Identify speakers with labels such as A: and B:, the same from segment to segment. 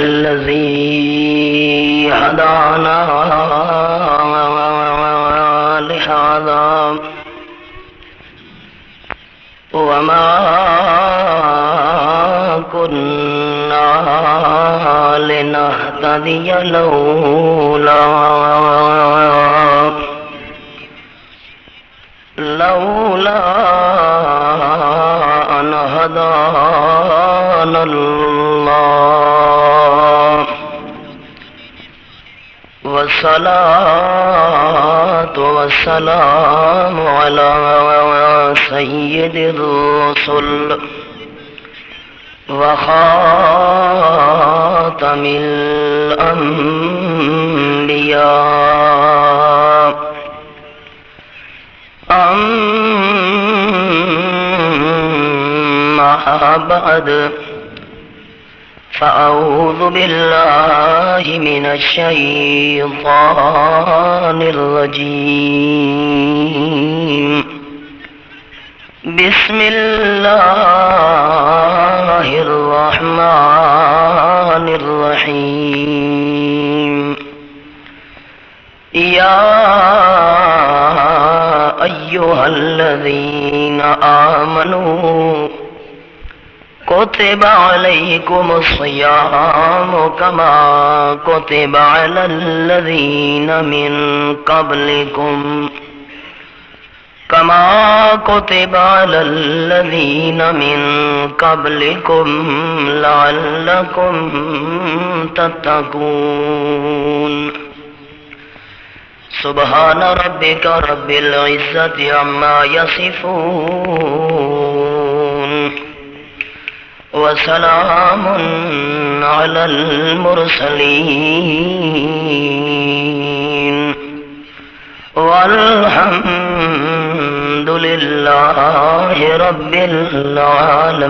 A: الذي هدانا لهذا وما كنا لنهتدي لولا أن هدانا الله والصلاة والسلام على سيد الرسل وخاتم الأنبياء أما بعد فأعوذ بالله من الشيطان الرجيم بسم الله الرحمن الرحيم يا أيها الذين آمنوا كتب عليكم الصيام كما كتب على الذين من قبلكم لعلكم تتقون سبحان ربك رب العزة عما يصفون وسلام على المرسلين والحمد لله رب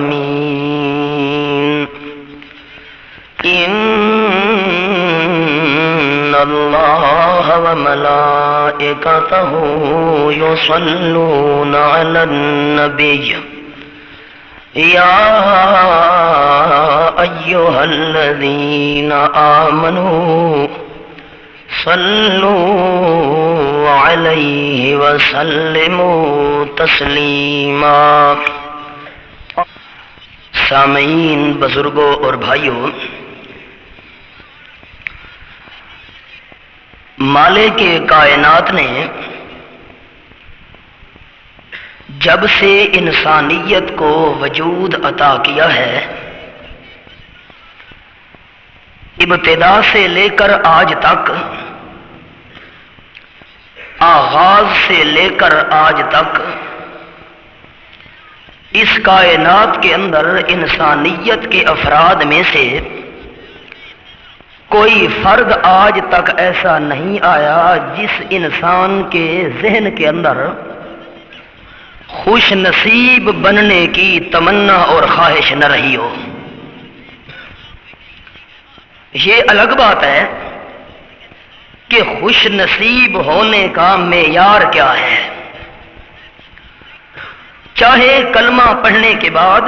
A: العالمين إن الله وملائكته يصلون على النبي يا أيها الذين آمنوا صلوا عليه وسلموا تسلیما۔ سامعین، بزرگوں اور بھائیوں، مالک کائنات نے جب سے انسانیت کو وجود عطا کیا ہے، ابتدا سے لے کر آج تک، آغاز سے لے کر آج تک، اس کائنات کے اندر انسانیت کے افراد میں سے کوئی فرد آج تک ایسا نہیں آیا جس انسان کے ذہن کے اندر خوش نصیب بننے کی تمنا اور خواہش نہ رہی ہو۔ یہ الگ بات ہے کہ خوش نصیب ہونے کا معیار کیا ہے۔ چاہے کلمہ پڑھنے کے بعد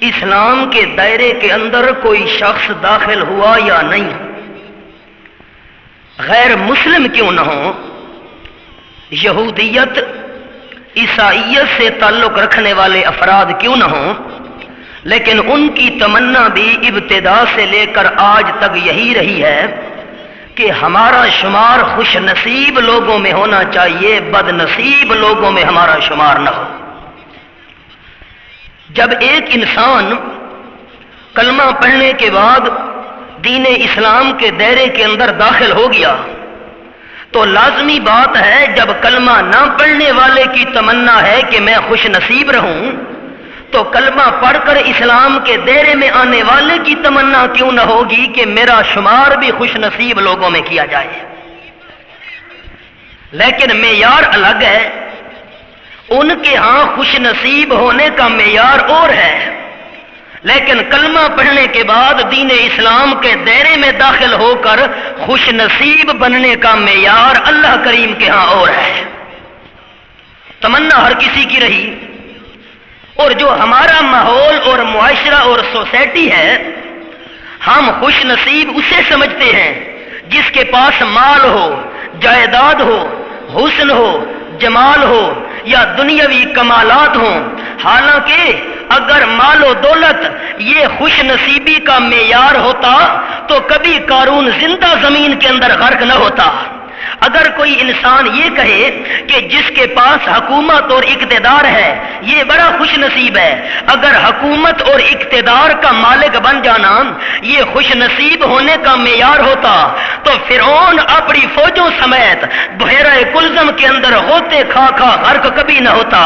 A: اسلام کے دائرے کے اندر کوئی شخص داخل ہوا یا نہیں، غیر مسلم کیوں نہ ہو، یہودیت عیسائیت سے تعلق رکھنے والے افراد کیوں نہ ہوں، لیکن ان کی تمنا بھی ابتدا سے لے کر آج تک یہی رہی ہے کہ ہمارا شمار خوش نصیب لوگوں میں ہونا چاہیے، بد نصیب لوگوں میں ہمارا شمار نہ ہو۔ جب ایک انسان کلمہ پڑھنے کے بعد دین اسلام کے دائرے کے اندر داخل ہو گیا تو لازمی بات ہے، جب کلمہ نہ پڑھنے والے کی تمنا ہے کہ میں خوش نصیب رہوں، تو کلمہ پڑھ کر اسلام کے دائرے میں آنے والے کی تمنا کیوں نہ ہوگی کہ میرا شمار بھی خوش نصیب لوگوں میں کیا جائے۔ لیکن معیار الگ ہے، ان کے ہاں خوش نصیب ہونے کا معیار اور ہے، لیکن کلمہ پڑھنے کے بعد دین اسلام کے دائرے میں داخل ہو کر خوش نصیب بننے کا معیار اللہ کریم کے ہاں اور ہے۔ تمنا ہر کسی کی رہی، اور جو ہمارا ماحول اور معاشرہ اور سوسائٹی ہے، ہم خوش نصیب اسے سمجھتے ہیں جس کے پاس مال ہو، جائیداد ہو، حسن ہو، جمال ہو یا دنیاوی کمالات ہوں۔ حالانکہ اگر مال و دولت یہ خوش نصیبی کا معیار ہوتا تو کبھی قارون زندہ زمین کے اندر غرق نہ ہوتا۔ اگر کوئی انسان یہ کہے کہ جس کے پاس حکومت اور اقتدار ہے یہ بڑا خوش نصیب ہے، اگر حکومت اور اقتدار کا مالک بن جانا یہ خوش نصیب ہونے کا معیار ہوتا تو فرعون اپنی فوجوں سمیت بحیرہ کلزم کے اندر ہوتے کھا کھا غرق کبھی نہ ہوتا۔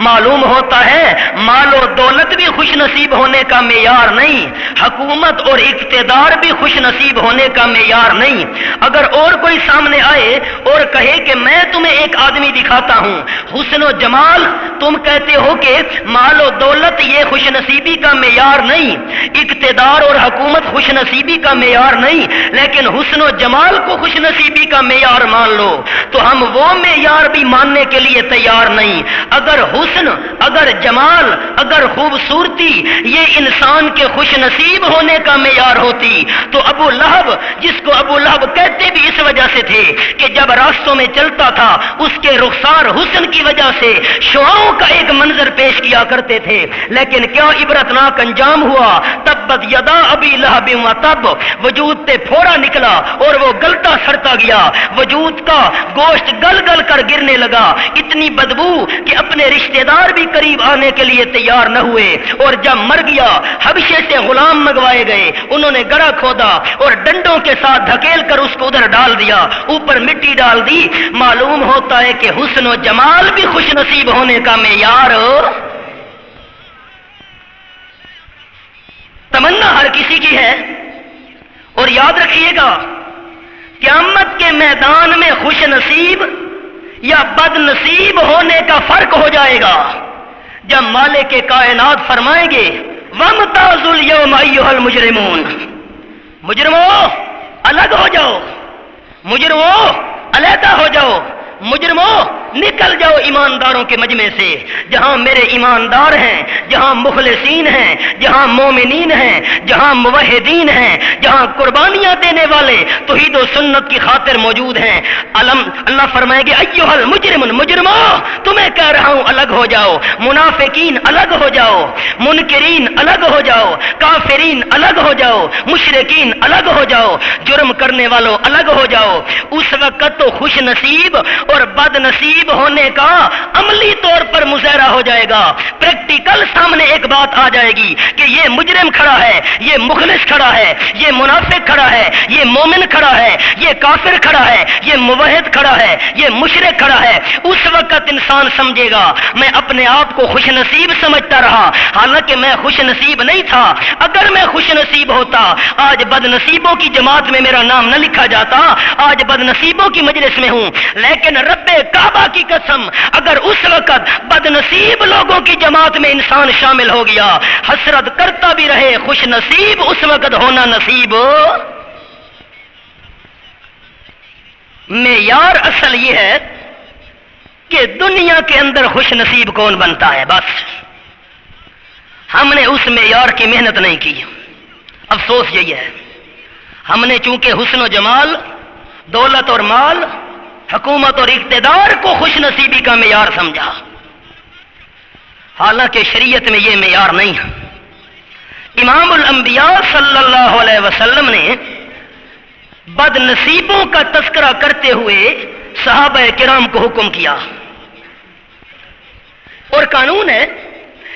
A: معلوم ہوتا ہے مال و دولت بھی خوش نصیب ہونے کا معیار نہیں، حکومت اور اقتدار بھی خوش نصیب ہونے کا معیار نہیں۔ اگر اور کوئی سامنے آئے اور کہے کہ میں تمہیں ایک آدمی دکھاتا ہوں، حسن و جمال، تم کہتے ہو کہ مال و دولت یہ خوش نصیبی کا معیار نہیں، اقتدار اور حکومت خوش نصیبی کا معیار نہیں، لیکن حسن و جمال کو خوش نصیبی کا معیار مان لو، تو ہم وہ معیار بھی ماننے کے لیے تیار نہیں۔ اگر حسن، اگر جمال، اگر خوبصورتی یہ انسان کے خوش نصیب ہونے کا معیار ہوتی تو ابو لہب، جس کو ابو لہب کہتے بھی اس وجہ سے تھے کہ جب راستوں میں چلتا تھا اس کے رخسار حسن کی وجہ سے شعاؤں کا ایک منظر پیش کیا کرتے تھے، لیکن کیا عبرتناک انجام ہوا، تبت یدا ابی لہب وتب، وجود تے پھوڑا نکلا اور وہ گلتا سڑتا گیا، وجود کا گوشت گل گل کر گرنے لگا، اتنی بدبو کہ اپنے رشتہ دار بھی قریب آنے کے لیے تیار نہ ہوئے، اور جب مر گیا حبشے سے غلام منگوائے گئے، انہوں نے گڑھا کھودا اور ڈنڈوں کے ساتھ دھکیل کر اس کو ادھر ڈال دیا، اوپر مٹی ڈال دی۔ معلوم ہوتا ہے کہ حسن و جمال بھی خوش نصیب ہونے کا معیار تمنا ہر کسی کی ہے۔ اور یاد رکھیے گا قیامت کے میدان میں خوش نصیب یا بد نصیب ہونے کا فرق ہو جائے گا جب مالک کائنات فرمائیں گے وَامْتَازُوا الْيَوْمَ أَيُّهَا الْمُجْرِمُونَ، مجرموں الگ ہو جاؤ، مجرموں علیحدہ ہو جاؤ، مجرموں نکل جاؤ ایمانداروں کے مجمع سے، جہاں میرے ایماندار ہیں، جہاں مخلصین ہیں، جہاں مومنین ہیں، جہاں موحدین ہیں، جہاں قربانیاں دینے والے توحید و سنت کی خاطر موجود ہیں۔ اللہ فرمائے گے ایھا المجرمون، مجرموں تمہیں کہہ رہا ہوں الگ ہو جاؤ، منافقین الگ ہو جاؤ، منکرین الگ ہو جاؤ، کافرین الگ ہو جاؤ، مشرکین الگ ہو جاؤ، جرم کرنے والوں الگ ہو جاؤ۔ اس وقت تو خوش نصیب اور بد نصیب ہونے کا عملی طور پر مظاہرہ ہو جائے گا، پریکٹیکل سامنے ایک بات آ جائے گی کہ یہ مجرم کھڑا ہے، یہ مخلص کھڑا ہے، یہ منافق کھڑا ہے، یہ مومن کھڑا ہے، یہ کافر کھڑا ہے، یہ موحد کھڑا ہے، یہ مشرک کھڑا ہے۔ اس وقت انسان سمجھے گا میں اپنے آپ کو خوش نصیب سمجھتا رہا، حالانکہ میں خوش نصیب نہیں تھا۔ اگر میں خوش نصیب ہوتا آج بد نصیبوں کی جماعت میں میرا نام نہ لکھا جاتا، آج بد نصیبوں کی مجلس میں ہوں، لیکن رب کعبہ کی قسم اگر اس وقت بد نصیب لوگوں کی جماعت میں انسان شامل ہو گیا، حسرت کرتا بھی رہے خوش نصیب اس وقت ہونا نصیب۔ معیار اصل یہ ہے کہ دنیا کے اندر خوش نصیب کون بنتا ہے، بس ہم نے اس معیار کی محنت نہیں کی۔ افسوس یہی ہے ہم نے چونکہ حسن و جمال، دولت اور مال، حکومت اور اقتدار کو خوش نصیبی کا معیار سمجھا، حالانکہ شریعت میں یہ معیار نہیں ہے۔ امام الانبیاء صلی اللہ علیہ وسلم نے بد نصیبوں کا تذکرہ کرتے ہوئے صحابہ کرام کو حکم کیا، اور قانون ہے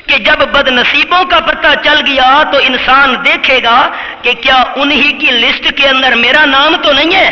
A: کہ جب بد نصیبوں کا پتہ چل گیا تو انسان دیکھے گا کہ کیا انہی کی لسٹ کے اندر میرا نام تو نہیں ہے۔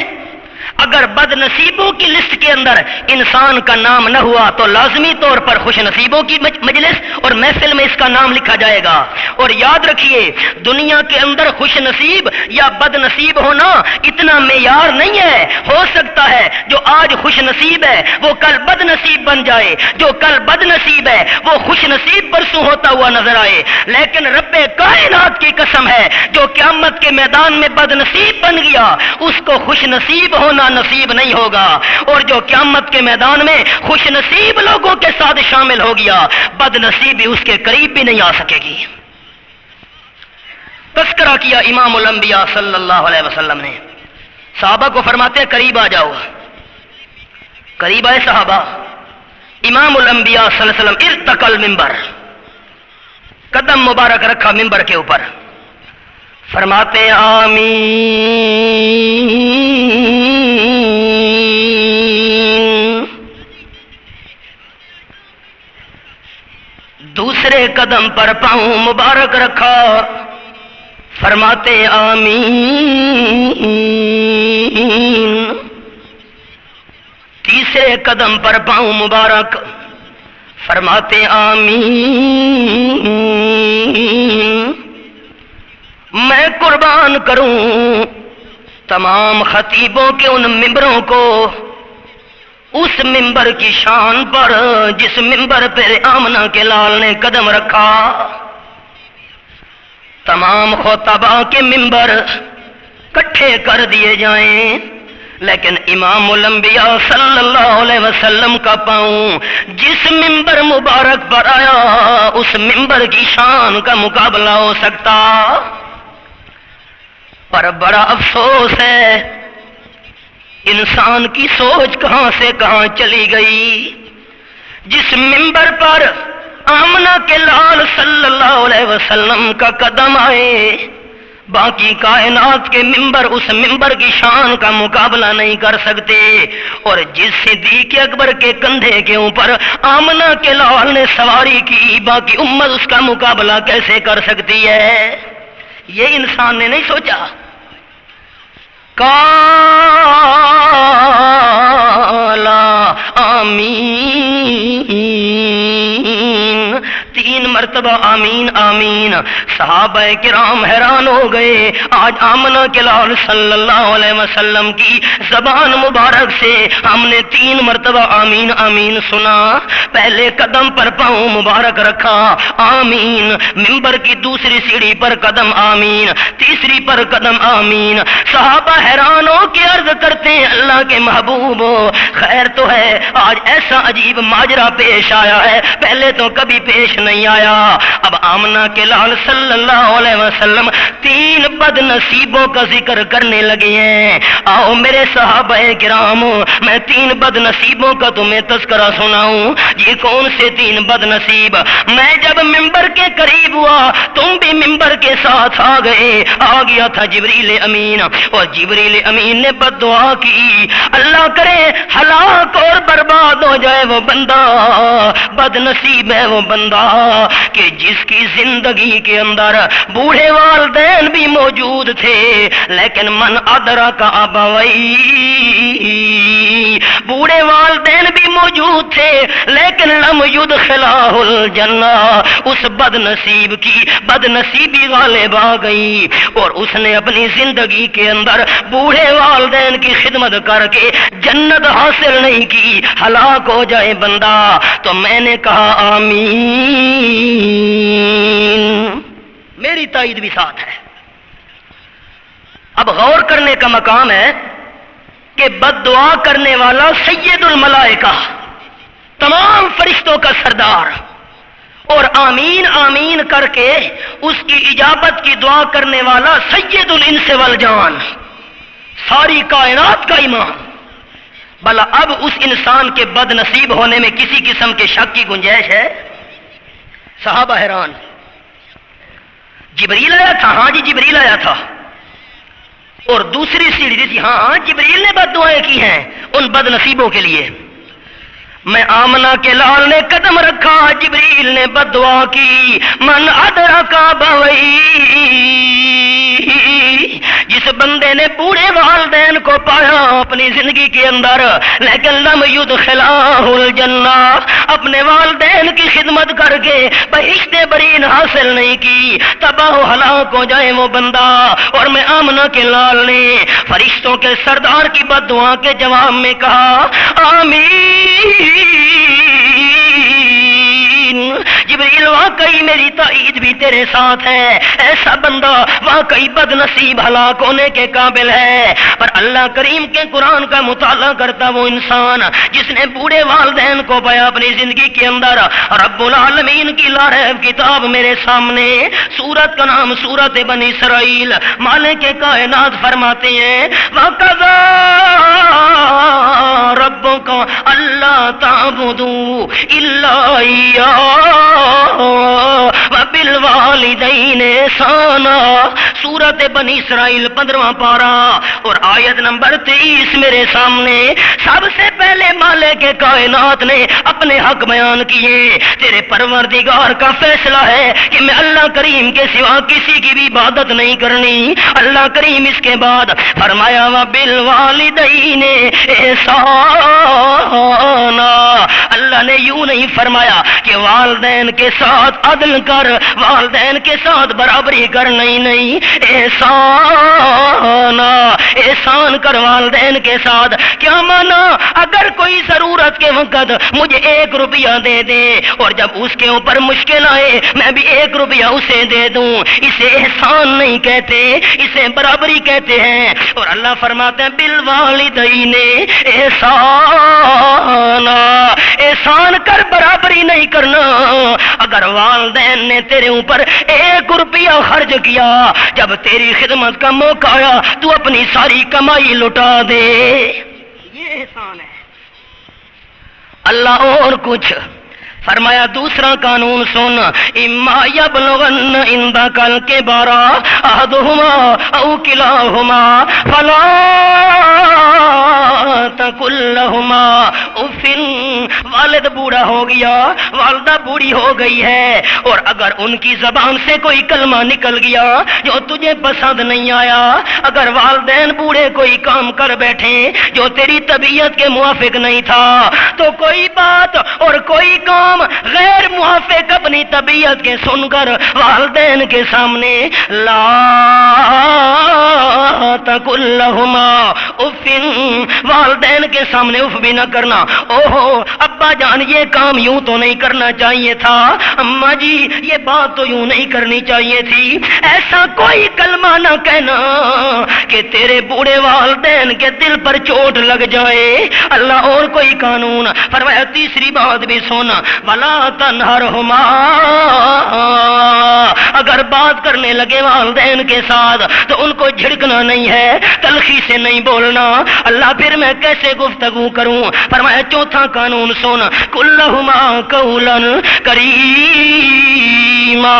A: اگر بد نصیبوں کی لسٹ کے اندر انسان کا نام نہ ہوا تو لازمی طور پر خوش نصیبوں کی مجلس اور محفل میں اس کا نام لکھا جائے گا۔ اور یاد رکھیے دنیا کے اندر خوش نصیب یا بد نصیب ہونا اتنا معیار نہیں ہے، ہو سکتا ہے جو آج خوش نصیب ہے وہ کل بد نصیب بن جائے، جو کل بد نصیب ہے وہ خوش نصیب پرسوں ہوتا ہوا نظر آئے، لیکن رب کائنات کی قسم ہے جو قیامت کے میدان میں بد نصیب بن گیا اس کو خوش نصیب ہونا نصیب نہیں ہوگا، اور جو قیامت کے میدان میں خوش نصیب لوگوں کے ساتھ شامل ہو گیا بد نصیبی اس کے قریب بھی نہیں آ سکے گی۔ تذکرہ کیا امام الانبیاء صلی اللہ علیہ وسلم نے. صحابہ کو فرماتے ہیں قریب آ جاؤ. قریب آئے صحابہ. امام الانبیاء صلی اللہ علیہ وسلم ارتقى المنبر، قدم مبارک رکھا منبر کے اوپر. فرماتے ہیں آمین. دوسرے قدم پر پاؤں مبارک رکھا. فرماتے ہیں آمین. تیسرے قدم پر پاؤں مبارک. فرماتے ہیں آمین. میں قربان کروں تمام خطیبوں کے ان ممبروں کو اس ممبر کی شان پر جس ممبر پہ آمنہ کے لال نے قدم رکھا. تمام خطباء کے ممبر کٹھے کر دیے جائیں، لیکن امام الانبیاء صلی اللہ علیہ وسلم کا پاؤں جس ممبر مبارک پر آیا اس ممبر کی شان کا مقابلہ ہو سکتا. پر بڑا افسوس ہے انسان کی سوچ کہاں سے کہاں چلی گئی. جس ممبر پر آمنہ کے لال صلی اللہ علیہ وسلم کا قدم آئے باقی کائنات کے ممبر اس ممبر کی شان کا مقابلہ نہیں کر سکتے. اور جس صدیق اکبر کے کندھے کے اوپر آمنہ کے لال نے سواری کی باقی امت اس کا مقابلہ کیسے کر سکتی ہے؟ یہ انسان نے نہیں سوچا. کالا آمین. 3 مرتبہ آمین آمین. صحابہ کرام حیران ہو گئے. آج آمنہ کے لال صلی اللہ علیہ وسلم کی زبان مبارک سے ہم نے 3 مرتبہ آمین آمین سنا. پہلے قدم پر پاؤں مبارک رکھا آمین. ممبر کی دوسری سیڑھی پر قدم آمین. تیسری پر قدم آمین. صحابہ حیران ہو کے عرض کرتے ہیں اللہ کے محبوب خیر تو ہے آج ایسا عجیب ماجرا پیش آیا ہے پہلے تو کبھی پیش نہیں آیا. اب آمنہ کے لال صلی اللہ علیہ وسلم 3 بد نصیبوں کا ذکر کرنے لگے ہیں. آؤ میرے صحابہ کرام میں 3 بد نصیبوں کا تمہیں تذکرہ سناؤں. یہ کون سے 3 بد نصیب؟ میں جب ممبر کے قریب ہوا تم بھی ممبر کے ساتھ آ گئے. آ گیا تھا جبریل امین اور جبریل امین نے بد دعا کی اللہ کرے ہلاک اور برباد ہو جائے وہ بندہ. بد نصیب ہے وہ بندہ کہ جس کی زندگی کے اندر بوڑھے والدین بھی موجود تھے لیکن من ادرک ابوئی. بوڑھے والدین بھی موجود تھے لیکن لم یدخلہ الجنہ. اس بد نصیب کی بد نصیبی غالب آ گئی اور اس نے اپنی زندگی کے اندر بوڑھے والدین کی خدمت کر کے جنت حاصل نہیں کی. ہلاک ہو جائے بندہ. تو میں نے کہا آمین. میری تائید بھی ساتھ ہے. اب غور کرنے کا مقام ہے کہ بد دعا کرنے والا سید الملائکہ تمام فرشتوں کا سردار اور آمین آمین کر کے اس کی اجابت کی دعا کرنے والا سید الانس والجان ساری کائنات کا امام. بھلا اب اس انسان کے بد نصیب ہونے میں کسی قسم کے شک کی گنجائش ہے؟ صحابہ حیران. جبریل آیا تھا؟ ہاں جی جبریل آیا تھا. اور دوسری سیڑھی تھی؟ ہاں جبریل نے بد دعائیں کی ہیں ان بد نصیبوں کے لیے. میں آمنہ کے لال نے قدم رکھا جبریل نے بد دعا کی من ادرک ابوئی. جس بندے نے بوڑھے والدین کو پایا اپنی زندگی کے اندر لیکن لم یدخلہ الجنہ اپنے والدین کی خدمت کر کے بہشت برین حاصل نہیں کی تباہ و ہلاک ہو جائے وہ بندہ. اور میں آمنہ کے لال نے فرشتوں کے سردار کی بد دعا کے جواب میں کہا آمین. جبریل واقعی میری تائید بھی تیرے ساتھ ہے، ایسا بندہ واقعی بد نصیب ہلاک ہونے کے قابل ہے۔ پر اللہ کریم کے قرآن کا مطالعہ کرتا وہ انسان جس نے بوڑھے والدین کو پایا اپنی زندگی کے اندر، رب العالمین کی لاریب کتاب میرے سامنے، سورت کا نام سورت بنی اسرائیل، مالک کائنات فرماتے ہیں وَقَضَىٰ رَبُّكَ أَلَّا تَعْبُدُوا إِلَّا إِيَّاهُ وَبِالْوَالِدَيْنِ إِحْسَانًا، سورت بنی اسرائیل 15واں پارہ اور آیت نمبر 23 میرے سامنے۔ سب سے پہلے مالک کائنات نے اپنے حق بیان کیے، تیرے پروردگار کا فیصلہ ہے کہ میں اللہ کریم کے سوا کسی کی بھی عبادت نہیں کرنی۔ اللہ کریم اس کے بعد فرمایا وَبِالْوَالِدَيْنِ إِحْسَانًا، اللہ نے یوں نہیں فرمایا کہ والدین کے ساتھ عدل کر، والدین کے ساتھ برابری کر، نہیں، احسانا، احسان کر والدین کے ساتھ۔ کیا مانا؟ اگر کوئی ضرورت کے وقت مجھے 1 روپیہ دے دے اور جب اس کے اوپر مشکل آئے میں بھی 1 روپیہ اسے دے دوں، اسے احسان نہیں کہتے، اسے برابری کہتے ہیں۔ اور اللہ فرماتے ہیں بالوالدین احسانا، احسان کر، برابری نہیں کرنا۔ اگر والدین نے تیرے اوپر 1 روپیہ خرچ کیا، جب تیری خدمت کا موقع آیا تو اپنی ساری کمائی لٹا دے، یہ احسان ہے۔ اللہ اور کچھ فرمایا دوسرا قانون سن، اما یبلغن عندک الکبر احدہما او کلاہما فلا تقل لہما اف، والد بوڑھا ہو گیا، والدہ بوڑھی ہو گئی ہے، اور اگر ان کی زبان سے کوئی کلمہ نکل گیا جو تجھے پسند نہیں آیا، اگر والدین بوڑھے کوئی کام کر بیٹھے جو تیری طبیعت کے موافق نہیں تھا، تو کوئی بات اور کوئی کام غیر موافق اپنی طبیعت کے سن کر والدین کے سامنے لا تقل لہما اف، والدین کے سامنے اف بھی نہ کرنا۔ اوہو ابا جان یہ کام یوں تو نہیں کرنا چاہیے تھا، اماں جی یہ بات تو یوں نہیں کرنی چاہیے تھی، ایسا کوئی کلمہ نہ کہنا کہ تیرے بوڑھے والدین کے دل پر چوٹ لگ جائے۔ اللہ اور کوئی قانون فرمایا تیسری بات بھی سن، ولا تنہرہما، اگر بات کرنے لگے والدین کے ساتھ تو ان کو جھڑکنا نہیں ہے، تلخی سے نہیں بولنا۔ اللہ پھر میں کیسے گفتگو کروں؟ فرمایا چوتھا قانون سن، قل لہما قولا کریما،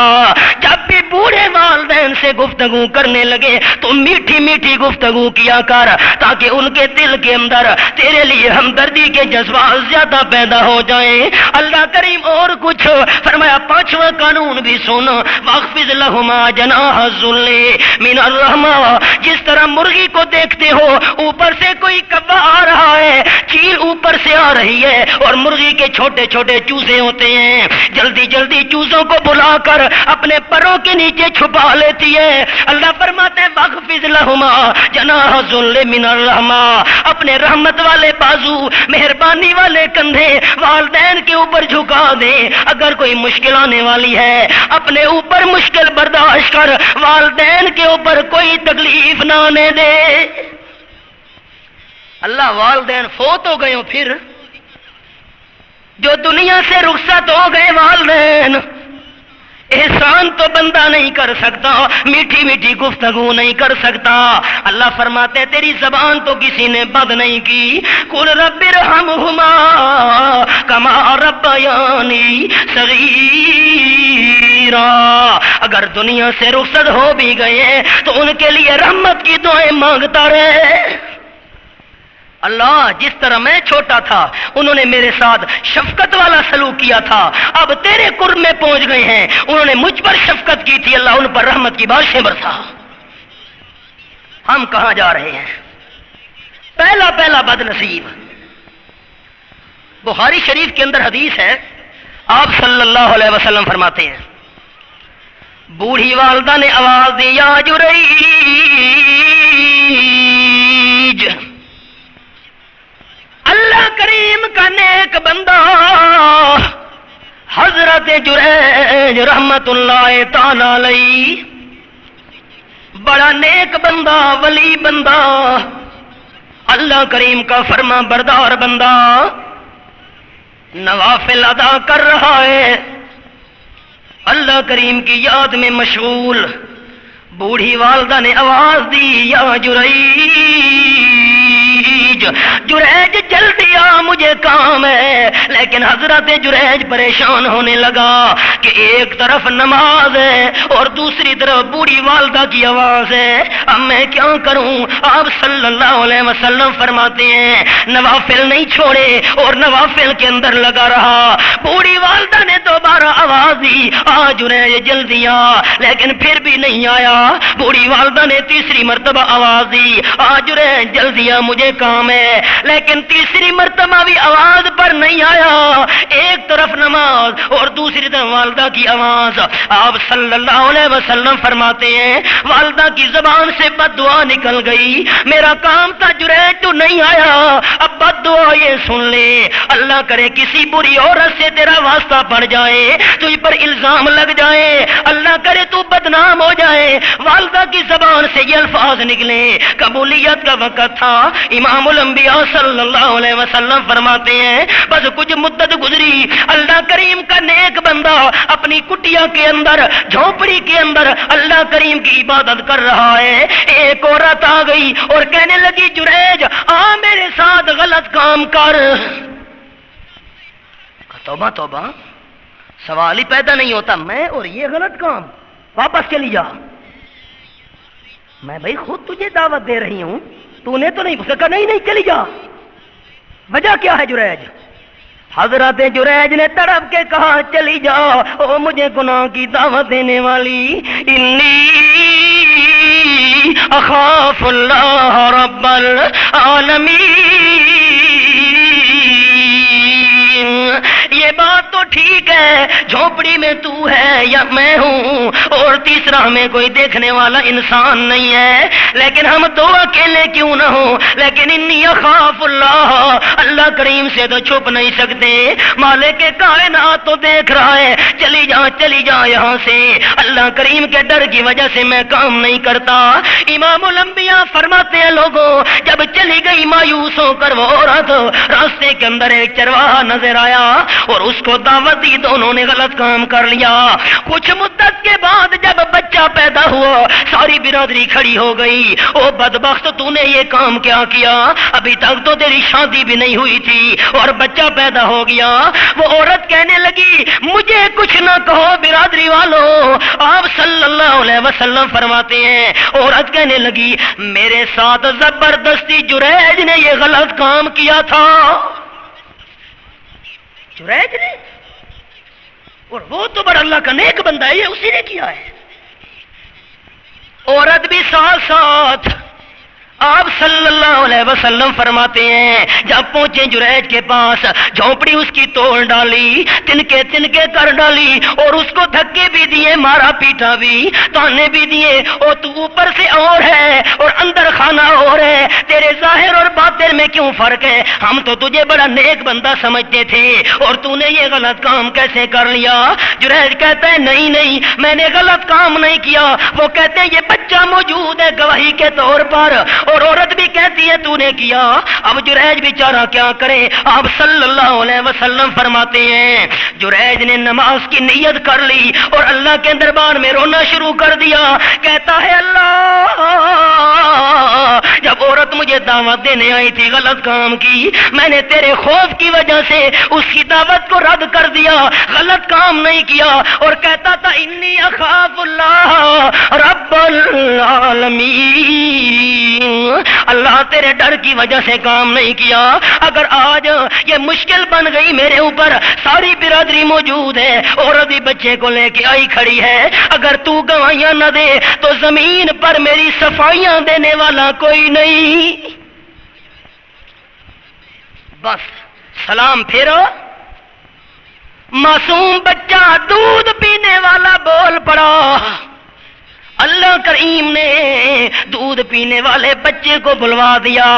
A: جب بھی بوڑھے والدین سے گفتگو کرنے لگے تو میٹھی میٹھی گفتگو کیا کر، تاکہ ان کے دل کے اندر تیرے لیے ہمدردی کے جذبات زیادہ پیدا ہو جائیں۔ اللہ کریم اور کچھ فرمایا پانچواں قانون بھی سن، واخفض لہما جناح الذل من الرحمہ، جس طرح مرغی کو دیکھتے ہو اوپر سے کوئی کوا آ رہا ہے، چیل اوپر سے آ رہی ہے اور مرغی کے چھوٹے چھوٹے چوزے ہوتے ہیں، جلدی جلدی چوزوں کو بلا کر اپنے پروں کے نیچے چھپا لیتی ہے۔ اللہ فرماتے ہیں واخفض لہما جناح الذل من الرحمہ، اپنے رحمت والے بازو، مہربانی والے کندھے والدین کے اوپر جھکا دے۔ اگر کوئی مشکل آنے والی ہے اپنے اوپر مشکل برداشت کر، والدین کے اوپر کوئی تکلیف نہ آنے دے۔ اللہ والدین فوت ہو گئے ہو، پھر جو دنیا سے رخصت ہو گئے والدین، احسان تو بندہ نہیں کر سکتا، میٹھی میٹھی گفتگو نہیں کر سکتا۔ اللہ فرماتے ہیں تیری زبان تو کسی نے بند نہیں کی، قل رب ارحمہما کما ربیانی صغیرا، اگر دنیا سے رخصت ہو بھی گئے تو ان کے لیے رحمت کی دعائیں مانگتا رہے۔ اللہ جس طرح میں چھوٹا تھا انہوں نے میرے ساتھ شفقت والا سلوک کیا تھا، اب تیرے قرب میں پہنچ گئے ہیں، انہوں نے مجھ پر شفقت کی تھی، اللہ ان پر رحمت کی بارشیں برسا۔ ہم کہاں جا رہے ہیں؟ پہلا بد نصیب، بخاری شریف کے اندر حدیث ہے، آپ صلی اللہ علیہ وسلم فرماتے ہیں بوڑھی والدہ نے آواز دی یا جریج، اللہ کریم کا نیک بندہ حضرت جریج رحمت اللہ تعالی علیہ بڑا نیک بندہ، ولی بندہ، اللہ کریم کا فرما بردار بندہ، نوافل ادا کر رہا ہے، اللہ کریم کی یاد میں مشغول۔ بوڑھی والدہ نے آواز دی، یا جریج، جریج جلدی آ، مجھے کام ہے۔ لیکن حضرت جریج پریشان ہونے لگا کہ ایک طرف نماز ہے اور دوسری طرف بوڑھی والدہ کی آواز ہے، اب میں کیا کروں؟ آپ صلی اللہ علیہ وسلم فرماتے ہیں نوافل نہیں چھوڑے اور نوافل کے اندر لگا رہا۔ بوڑھی والدہ نے دوبارہ آواز دی، آ جریج جلدی آ، لیکن پھر بھی نہیں آیا۔ بوڑھی والدہ نے تیسری مرتبہ آواز دی، آ جریج جلدی آ، مجھے کام ہے، لیکن تیسری مرتبہ بھی آواز پر نہیں آیا۔ ایک طرف نماز اور دوسری طرف والدہ کی آواز۔ آپ صلی اللہ علیہ وسلم فرماتے ہیں والدہ کی زبان سے بد دعا نکل گئی، میرا کام تھا جریج تو نہیں آیا، اب بد دعا یہ سن لے، اللہ کرے کسی بری عورت سے تیرا واسطہ پڑ جائے، تجھ پر الزام لگ جائے، اللہ کرے تو بدنام ہو جائے۔ والدہ کی زبان سے یہ الفاظ نکلے، قبولیت کا وقت تھا۔ امام الانبیاء صلی اللہ علیہ وسلم فرماتے ہیں بس کچھ مدت گزری، اللہ کریم کا نیک بندہ اپنی کٹیا کے اندر، جھونپڑی کے اندر اللہ کریم کی عبادت کر رہا ہے۔ ایک عورت آ گئی اور کہنے لگی جریج آ میرے ساتھ غلط کام کر۔ توبہ توبہ، سوال ہی پیدا نہیں ہوتا، میں اور یہ غلط کام، واپس چلی جا، میں بھائی خود تجھے دعوت دے رہی ہوں، تو نے تو نہیں کہا نہیں نہیں چلی جا، وجہ کیا ہے جریج؟ حضرت جریج نے تڑپ کے کہا چلی جا، او مجھے گناہ کی دعوت دینے والی، انی اخاف اللہ رب العالمین۔ یہ بات تو ٹھیک ہے، جھونپڑی میں تو ہے یا میں ہوں اور تیسرا ہمیں کوئی دیکھنے والا انسان نہیں ہے، لیکن ہم دو اکیلے کیوں نہ ہوں، لیکن انی اخاف اللہ، اللہ کریم سے تو چھپ نہیں سکتے، مالک کائنات تو دیکھ رہا ہے، چلی جا یہاں سے، اللہ کریم کے ڈر کی وجہ سے میں کام نہیں کرتا۔ امام الانبیاء فرماتے ہیں لوگوں جب چلی گئی مایوس ہو کر وہ عورت، راستے کے اندر ایک چرواہا نظر آیا اور اس کو دعوت دی، دونوں نے غلط کام کر لیا۔ کچھ مدت کے بعد جب بچہ پیدا ہوا ساری برادری کھڑی ہو گئی، او بدبخت تو نے یہ کام کیا کیا، ابھی تک تو تیری شادی بھی نہیں ہوئی تھی اور بچہ پیدا ہو گیا۔ وہ عورت کہنے لگی مجھے کچھ نہ کہو برادری والوں، آپ صلی اللہ علیہ وسلم فرماتے ہیں عورت کہنے لگی میرے ساتھ زبردستی جریج نے یہ غلط کام کیا تھا، جریج نے، اور وہ تو بڑا اللہ کا نیک بندہ ہے، یہ اسی نے کیا ہے۔ عورت بھی ساتھ ساتھ آپ صلی اللہ علیہ وسلم فرماتے ہیں جب پہنچے جریج کے پاس، جھونپڑی اس کی توڑ ڈالی، تنکے کر ڈالی اور اس کو دھکے بھی دیے، مارا پیٹا بھی، تانے بھی دیے، اور تو اوپر سے اور ہے اور اندر خانہ اور ہے، تیرے ظاہر اور باطن میں کیوں فرق ہے؟ ہم تو تجھے بڑا نیک بندہ سمجھتے تھے اور تو نے یہ غلط کام کیسے کر لیا؟ جریج کہتا ہے نہیں میں نے غلط کام نہیں کیا۔ وہ کہتے ہیں یہ بچہ موجود ہے گواہی کے طور پر، اور عورت بھی کہتی ہے تو نے کیا۔ اب جریج بیچارہ کیا کرے؟ آپ صلی اللہ علیہ وسلم فرماتے ہیں جریج نے نماز کی نیت کر لی اور اللہ کے دربار میں رونا شروع کر دیا، کہتا ہے اللہ جب عورت مجھے دعوت دینے آئی تھی غلط کام کی، میں نے تیرے خوف کی وجہ سے اس کی دعوت کو رد کر دیا، غلط کام نہیں کیا، اور کہتا تھا انی اخاف اللہ رب العالمین، اللہ تیرے ڈر کی وجہ سے کام نہیں کیا۔ اگر آج یہ مشکل بن گئی میرے اوپر، ساری برادری موجود ہے، عورت بھی بچے کو لے کے آئی کھڑی ہے، اگر تو گواہیاں نہ دے تو زمین پر میری صفائیاں دینے والا کوئی نہیں، بس سلام پھیرو۔ معصوم بچہ دودھ پینے والا بول پڑا، اللہ کریم نے دودھ پینے والے بچے کو بلوا دیا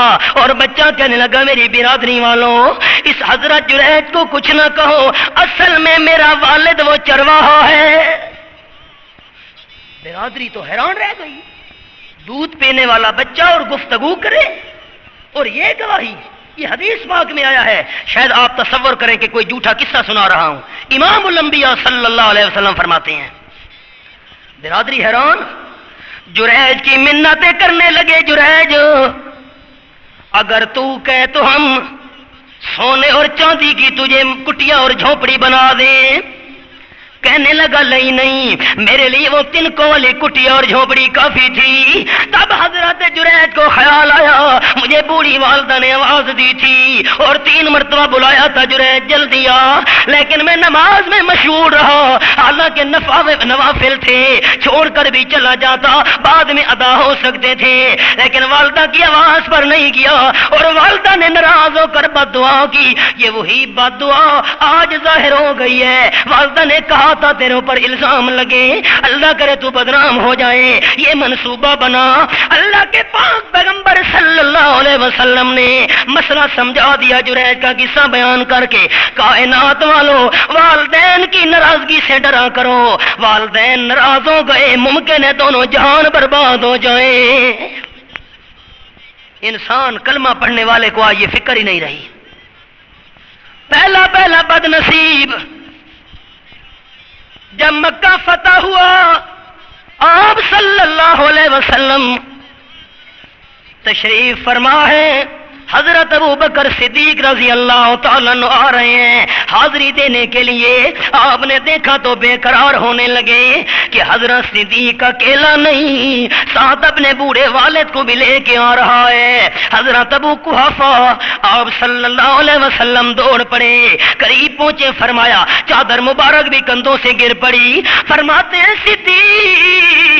A: اور بچہ کہنے لگا میری برادری والوں اس حضرت جریج کو کچھ نہ کہو، اصل میں میرا والد وہ چرواہا ہے، برادری تو حیران رہ گئی، دودھ پینے والا بچہ اور گفتگو کرے، اور یہ گواہی، یہ حدیث پاک میں آیا ہے۔ شاید آپ تصور کریں کہ کوئی جھوٹا قصہ سنا رہا ہوں، امام الانبیاء صلی اللہ علیہ وسلم فرماتے ہیں، برادری حیران، جریج کی منتیں کرنے لگے، جریج اگر تو کہے تو ہم سونے اور چاندی کی تجھے کٹیا اور جھونپڑی بنا دیں۔ کہنے لگا نہیں، میرے لیے وہ تنکوں والی کٹیا اور جھونپڑی کافی تھی۔ تب حضرت جریج کو خیال آیا، مجھے بوڑھی والدہ نے آواز دی تھی اور 3 مرتبہ بلایا تھا، جریج جلدی آ، لیکن میں نماز میں مشغول رہا، حالانکہ نوافل تھے، چھوڑ کر بھی چلا جاتا، بعد میں ادا ہو سکتے تھے، لیکن والدہ کی آواز پر نہیں گیا، اور والدہ نے ناراض ہو کر بد دعا کی۔ یہ وہی بد دعا آج ظاہر ہو گئی ہے۔ والدہ نے کہا تھا تیرے اوپر الزام لگے، اللہ کرے تو بدنام ہو جائے، یہ منصوبہ بنا۔ اللہ کے پاک پیغمبر صلی اللہ علیہ وسلم نے مسئلہ سمجھا دیا، جریج کا قصہ بیان کر کے، کائنات والوں، والدین کی ناراضگی سے ڈرا کرو، والدین ناراض ہو گئے، ممکن ہے دونوں جہان برباد ہو جائیں۔ انسان کلمہ پڑھنے والے کو آج یہ فکر ہی نہیں رہی۔ پہلا بد نصیب، جب مکہ فتح ہوا، آپ صلی اللہ علیہ وسلم تشریف فرما ہے، حضرت ابو بکر صدیق رضی اللہ تعالیٰ عنہ آ رہے ہیں حاضری دینے کے لیے۔ آپ نے دیکھا تو بے قرار ہونے لگے کہ حضرت صدیق اکیلا نہیں، ساتھ اپنے بوڑھے والد کو بھی لے کے آ رہا ہے، حضرت ابو قحافہ۔ آپ صلی اللہ علیہ وسلم دوڑ پڑے، قریب پہنچے، فرمایا، چادر مبارک بھی کندھوں سے گر پڑی، فرماتے ہیں صدیق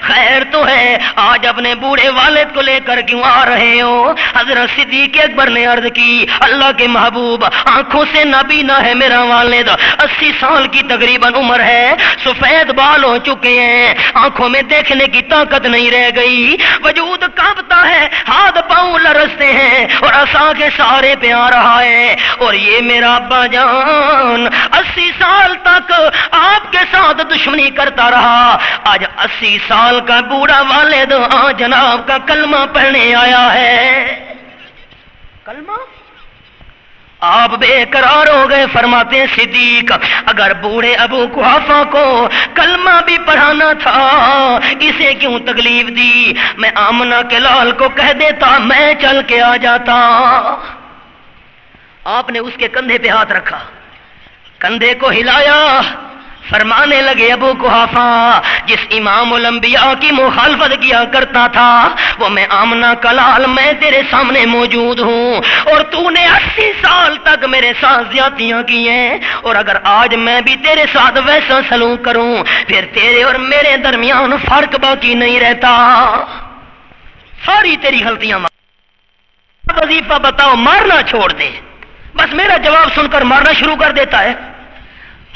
A: خیر تو ہے، آج اپنے بوڑھے والد کو لے کر کیوں آ رہے ہو؟ حضرت صدیق اکبر نے عرض کی، اللہ کے محبوب، آنکھوں سے نابینا ہے میرا والد، 80 سال کی تقریباً عمر ہے، سفید بال ہو چکے ہیں، آنکھوں میں دیکھنے کی طاقت نہیں رہ گئی، وجود کانپتا ہے، ہاتھ پاؤں لرزتے ہیں، اور عصا کے سہارے پہ آ رہا ہے، اور یہ میرا ابا جان 80 سال تک آپ کے ساتھ دشمنی کرتا رہا، آج 80 سال کا بوڑھا والد جناب کا کلمہ پڑھنے آیا ہے۔ کلمہ؟ آپ بے قرار ہو گئے، فرماتے ہیں صدیق اگر بوڑھے ابو قحافہ کو کلمہ بھی پڑھانا تھا، اسے کیوں تکلیف دی؟ میں آمنہ کے لال کو کہہ دیتا، میں چل کے آ جاتا۔ آپ نے اس کے کندھے پہ ہاتھ رکھا، کندھے کو ہلایا، فرمانے لگے، ابو قحافہ جس امام الانبیاء کی مخالفت کیا کرتا تھا، وہ میں آمنہ کا لال، میں تیرے سامنے موجود ہوں، اور تو نے 80 سال تک میرے ساتھ زیادتیاں کی ہیں، اور اگر آج میں بھی تیرے ساتھ ویسا سلوک کروں، پھر تیرے اور میرے درمیان فرق باقی نہیں رہتا، ساری تیری غلطیاں وظیفہ بتاؤ، مارنا چھوڑ دے، بس میرا جواب سن کر مارنا شروع کر دیتا ہے۔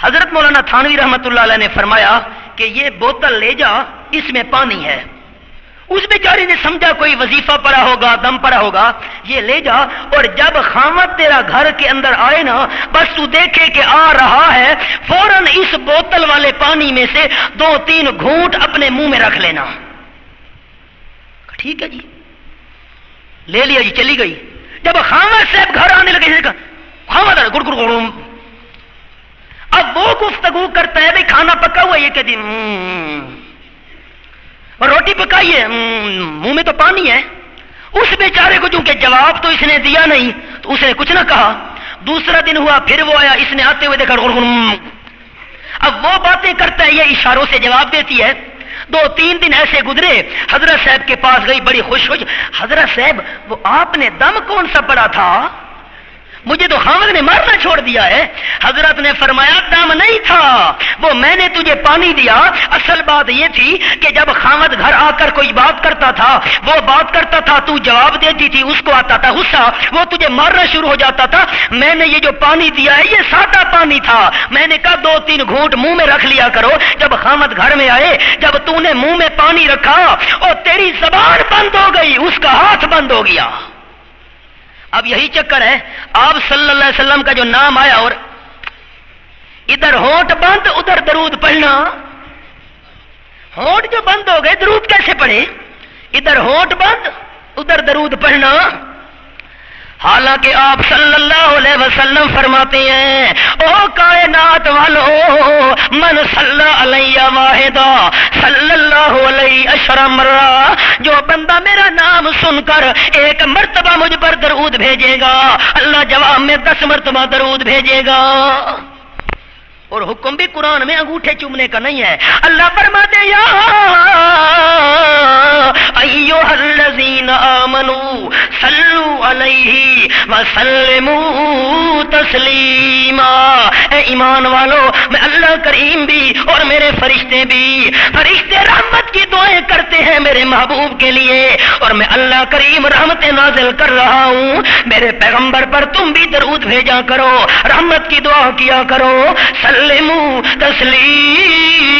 A: حضرت مولانا تھانوی رحمت اللہ علیہ نے فرمایا کہ یہ بوتل لے جا، اس میں پانی ہے۔ اس بیچاری نے سمجھا کوئی وظیفہ پڑا ہوگا، دم پڑا ہوگا، یہ لے جا، اور جب خامد تیرا گھر کے اندر آئے نا، بس تو دیکھے کہ آ رہا ہے، فوراً اس بوتل والے پانی میں سے 2-3 گھونٹ اپنے منہ میں رکھ لینا۔ ٹھیک ہے جی، لے لیا جی، چلی گئی۔ جب خامد صاحب گھر آنے لگے، خامد گڑ گڑ گڑ، اب وہ گفتگو کرتا ہے، بھائی کھانا پکا ہوا، یہ کہتی اور روٹی پکائی ہے، منہ میں تو پانی ہے۔ اس بیچارے کو چونکہ جواب تو اس نے دیا نہیں، تو اس نے کچھ نہ کہا۔ دوسرا دن ہوا، پھر وہ آیا، اس نے آتے ہوئے دیکھا، اب وہ باتیں کرتا ہے، یہ اشاروں سے جواب دیتی ہے۔ 2-3 دن ایسے گزرے، حضرت صاحب کے پاس گئی، بڑی خوش ہوئی، حضرت صاحب وہ آپ نے دم کون سا پڑا تھا؟ مجھے تو خامد نے مارنا چھوڑ دیا ہے۔ حضرت نے فرمایا دم نہیں تھا، وہ میں نے تجھے پانی دیا، اصل بات یہ تھی کہ جب خامد گھر آ کر کوئی بات کرتا تھا، وہ بات کرتا تھا، تو جواب دیتی تھی، اس کو آتا تھا غصہ، وہ تجھے مارنا شروع ہو جاتا تھا۔ میں نے یہ جو پانی دیا ہے یہ سادہ پانی تھا، میں نے کہا 2-3 گھونٹ منہ میں رکھ لیا کرو۔ جب خامد گھر میں آئے، جب تو نے منہ میں پانی رکھا اور تیری زبان بند ہو گئی، اس کا ہاتھ بند ہو گیا۔ اب یہی چکر ہے، آپ صلی اللہ علیہ وسلم کا جو نام آیا اور ادھر ہونٹ بند ادھر درود پڑھنا، ہونٹ جو بند ہو گئے درود کیسے پڑھے؟ ادھر ہونٹ بند ادھر درود پڑھنا. حالانکہ آپ صلی اللہ علیہ وسلم فرماتے ہیں او کائنات والو من صلی علیہ واحدہ صلی اللہ علیہ عشر مرہ، جو بندہ میرا نام سن کر ایک مرتبہ مجھ پر درود بھیجے گا اللہ جواب میں 10 مرتبہ درود بھیجے گا. اور حکم بھی قرآن میں انگوٹھے چومنے کا نہیں ہے. اللہ فرماتے یا ایھا الذین آمنوا صلوا علیہ وسلموا تسلیما. اے ایمان والو، میں اللہ کریم بھی اور میرے فرشتے بھی، فرشتے رحمت کی دعائیں کرتے ہیں میرے محبوب کے لیے، اور میں اللہ کریم رحمت نازل کر رہا ہوں. میرے پیغمبر پر تم بھی درود بھیجا کرو، رحمت کی دعا کیا کرو. سلموا تسلیما،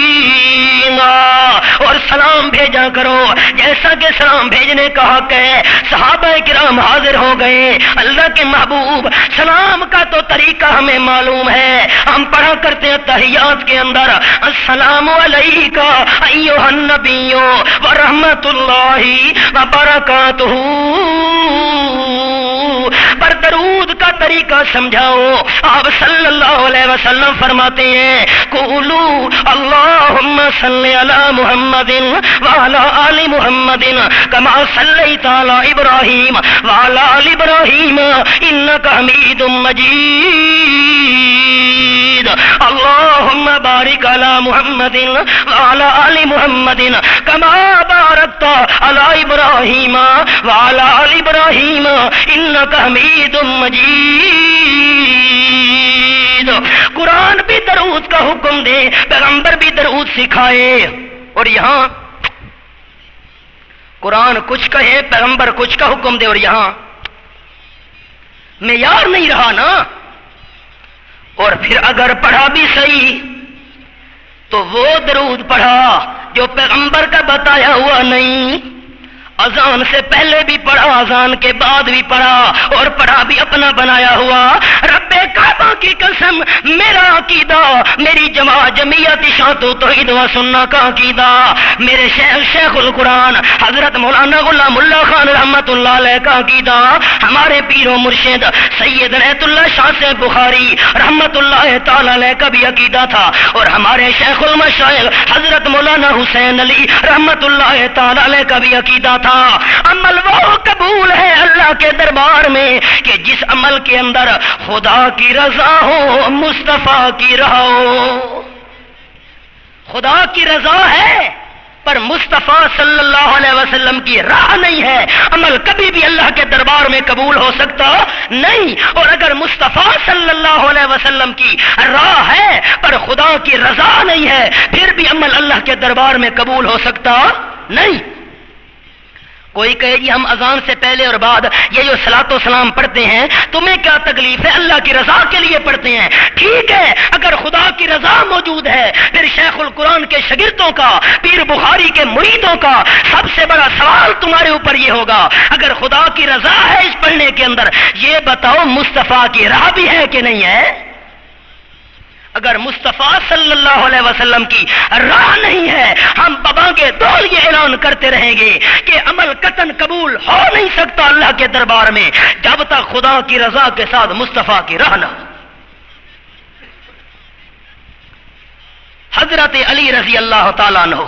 A: اور سلام بھیجا کرو جیسا کہ سلام بھیجنے کا حق ہے. صحابہ کرام حاضر ہو گئے. اللہ کے محبوب سلام کا تو طریقہ ہمیں معلوم ہے، ہم پڑھا کرتے ہیں تحیات کے اندر السلام علیکہ ایھا النبی ورحمۃ اللہ وبرکاتہ. پر درود کا طریقہ سمجھاؤ. آپ صلی اللہ علیہ وسلم فرماتے ہیں قولوا اللہم صلی علی محمد وعلی آل محمد کما صلیت علی ابراہیم وعلی آل ابراہیم انک حمید مجید. اللہم بارک علی محمد وعلی آل محمد کما بارکت علی ابراہیم وعلی آل ابراہیم انک حمید مجید. قرآن بھی درود کا حکم دے، پیغمبر بھی درود سکھائے. اور یہاں قرآن کچھ کہے پیغمبر کچھ کا حکم دے، اور یہاں معیار نہیں رہا نا. اور پھر اگر پڑھا بھی صحیح تو وہ درود پڑھا جو پیغمبر کا بتایا ہوا نہیں. اذان سے پہلے بھی پڑھا، اذان کے بعد بھی پڑھا، اور پڑھا بھی اپنا بنایا ہوا. رب کعبہ کی قسم میرا عقیدہ، میری جماعت شاط و توحید و سنہ کا عقیدہ، میرے شیخ القرآن حضرت مولانا غلام اللہ خان رحمت اللہ علیہ کا عقیدہ، ہمارے پیر و مرشد سید عنایت اللہ شاہ سے بخاری رحمت اللہ تعالی علیہ کا بھی عقیدہ تھا، اور ہمارے شیخ المشائخ حضرت مولانا حسین علی رحمت اللہ تعالی علیہ کا بھی عقیدہ تھا. عمل وہ قبول ہے اللہ کے دربار میں کہ جس عمل کے اندر خدا کی رضا ہو، مصطفیٰ کی راہ ہو. خدا کی رضا ہے پر مصطفیٰ صلی اللہ علیہ وسلم کی راہ نہیں ہے. عمل کبھی بھی اللہ کے دربار میں قبول ہو سکتا نہیں. اور اگر مصطفیٰ صلی اللہ علیہ وسلم کی راہ ہے پر خدا کی رضا نہیں ہے، پھر بھی عمل اللہ کے دربار میں قبول ہو سکتا نہیں. کوئی کہے جی ہم اذان سے پہلے اور بعد یہ جو صلاۃ و سلام پڑھتے ہیں تمہیں کیا تکلیف ہے، اللہ کی رضا کے لیے پڑھتے ہیں. ٹھیک ہے، اگر خدا کی رضا موجود ہے پھر شیخ القرآن کے شاگردوں کا، پیر بخاری کے مریدوں کا سب سے بڑا سوال تمہارے اوپر یہ ہوگا اگر خدا کی رضا ہے اس پڑھنے کے اندر، یہ بتاؤ مصطفیٰ کی راہ بھی ہے کہ نہیں ہے؟ اگر مصطفیٰ صلی اللہ علیہ وسلم کی راہ نہیں ہے، ہم ببانگے دول یہ اعلان کرتے رہیں گے کہ عمل قطعاً قبول ہو نہیں سکتا اللہ کے دربار میں جب تک خدا کی رضا کے ساتھ مصطفیٰ کی راہ نہ ہو. حضرت علی رضی اللہ تعالیٰ عنہ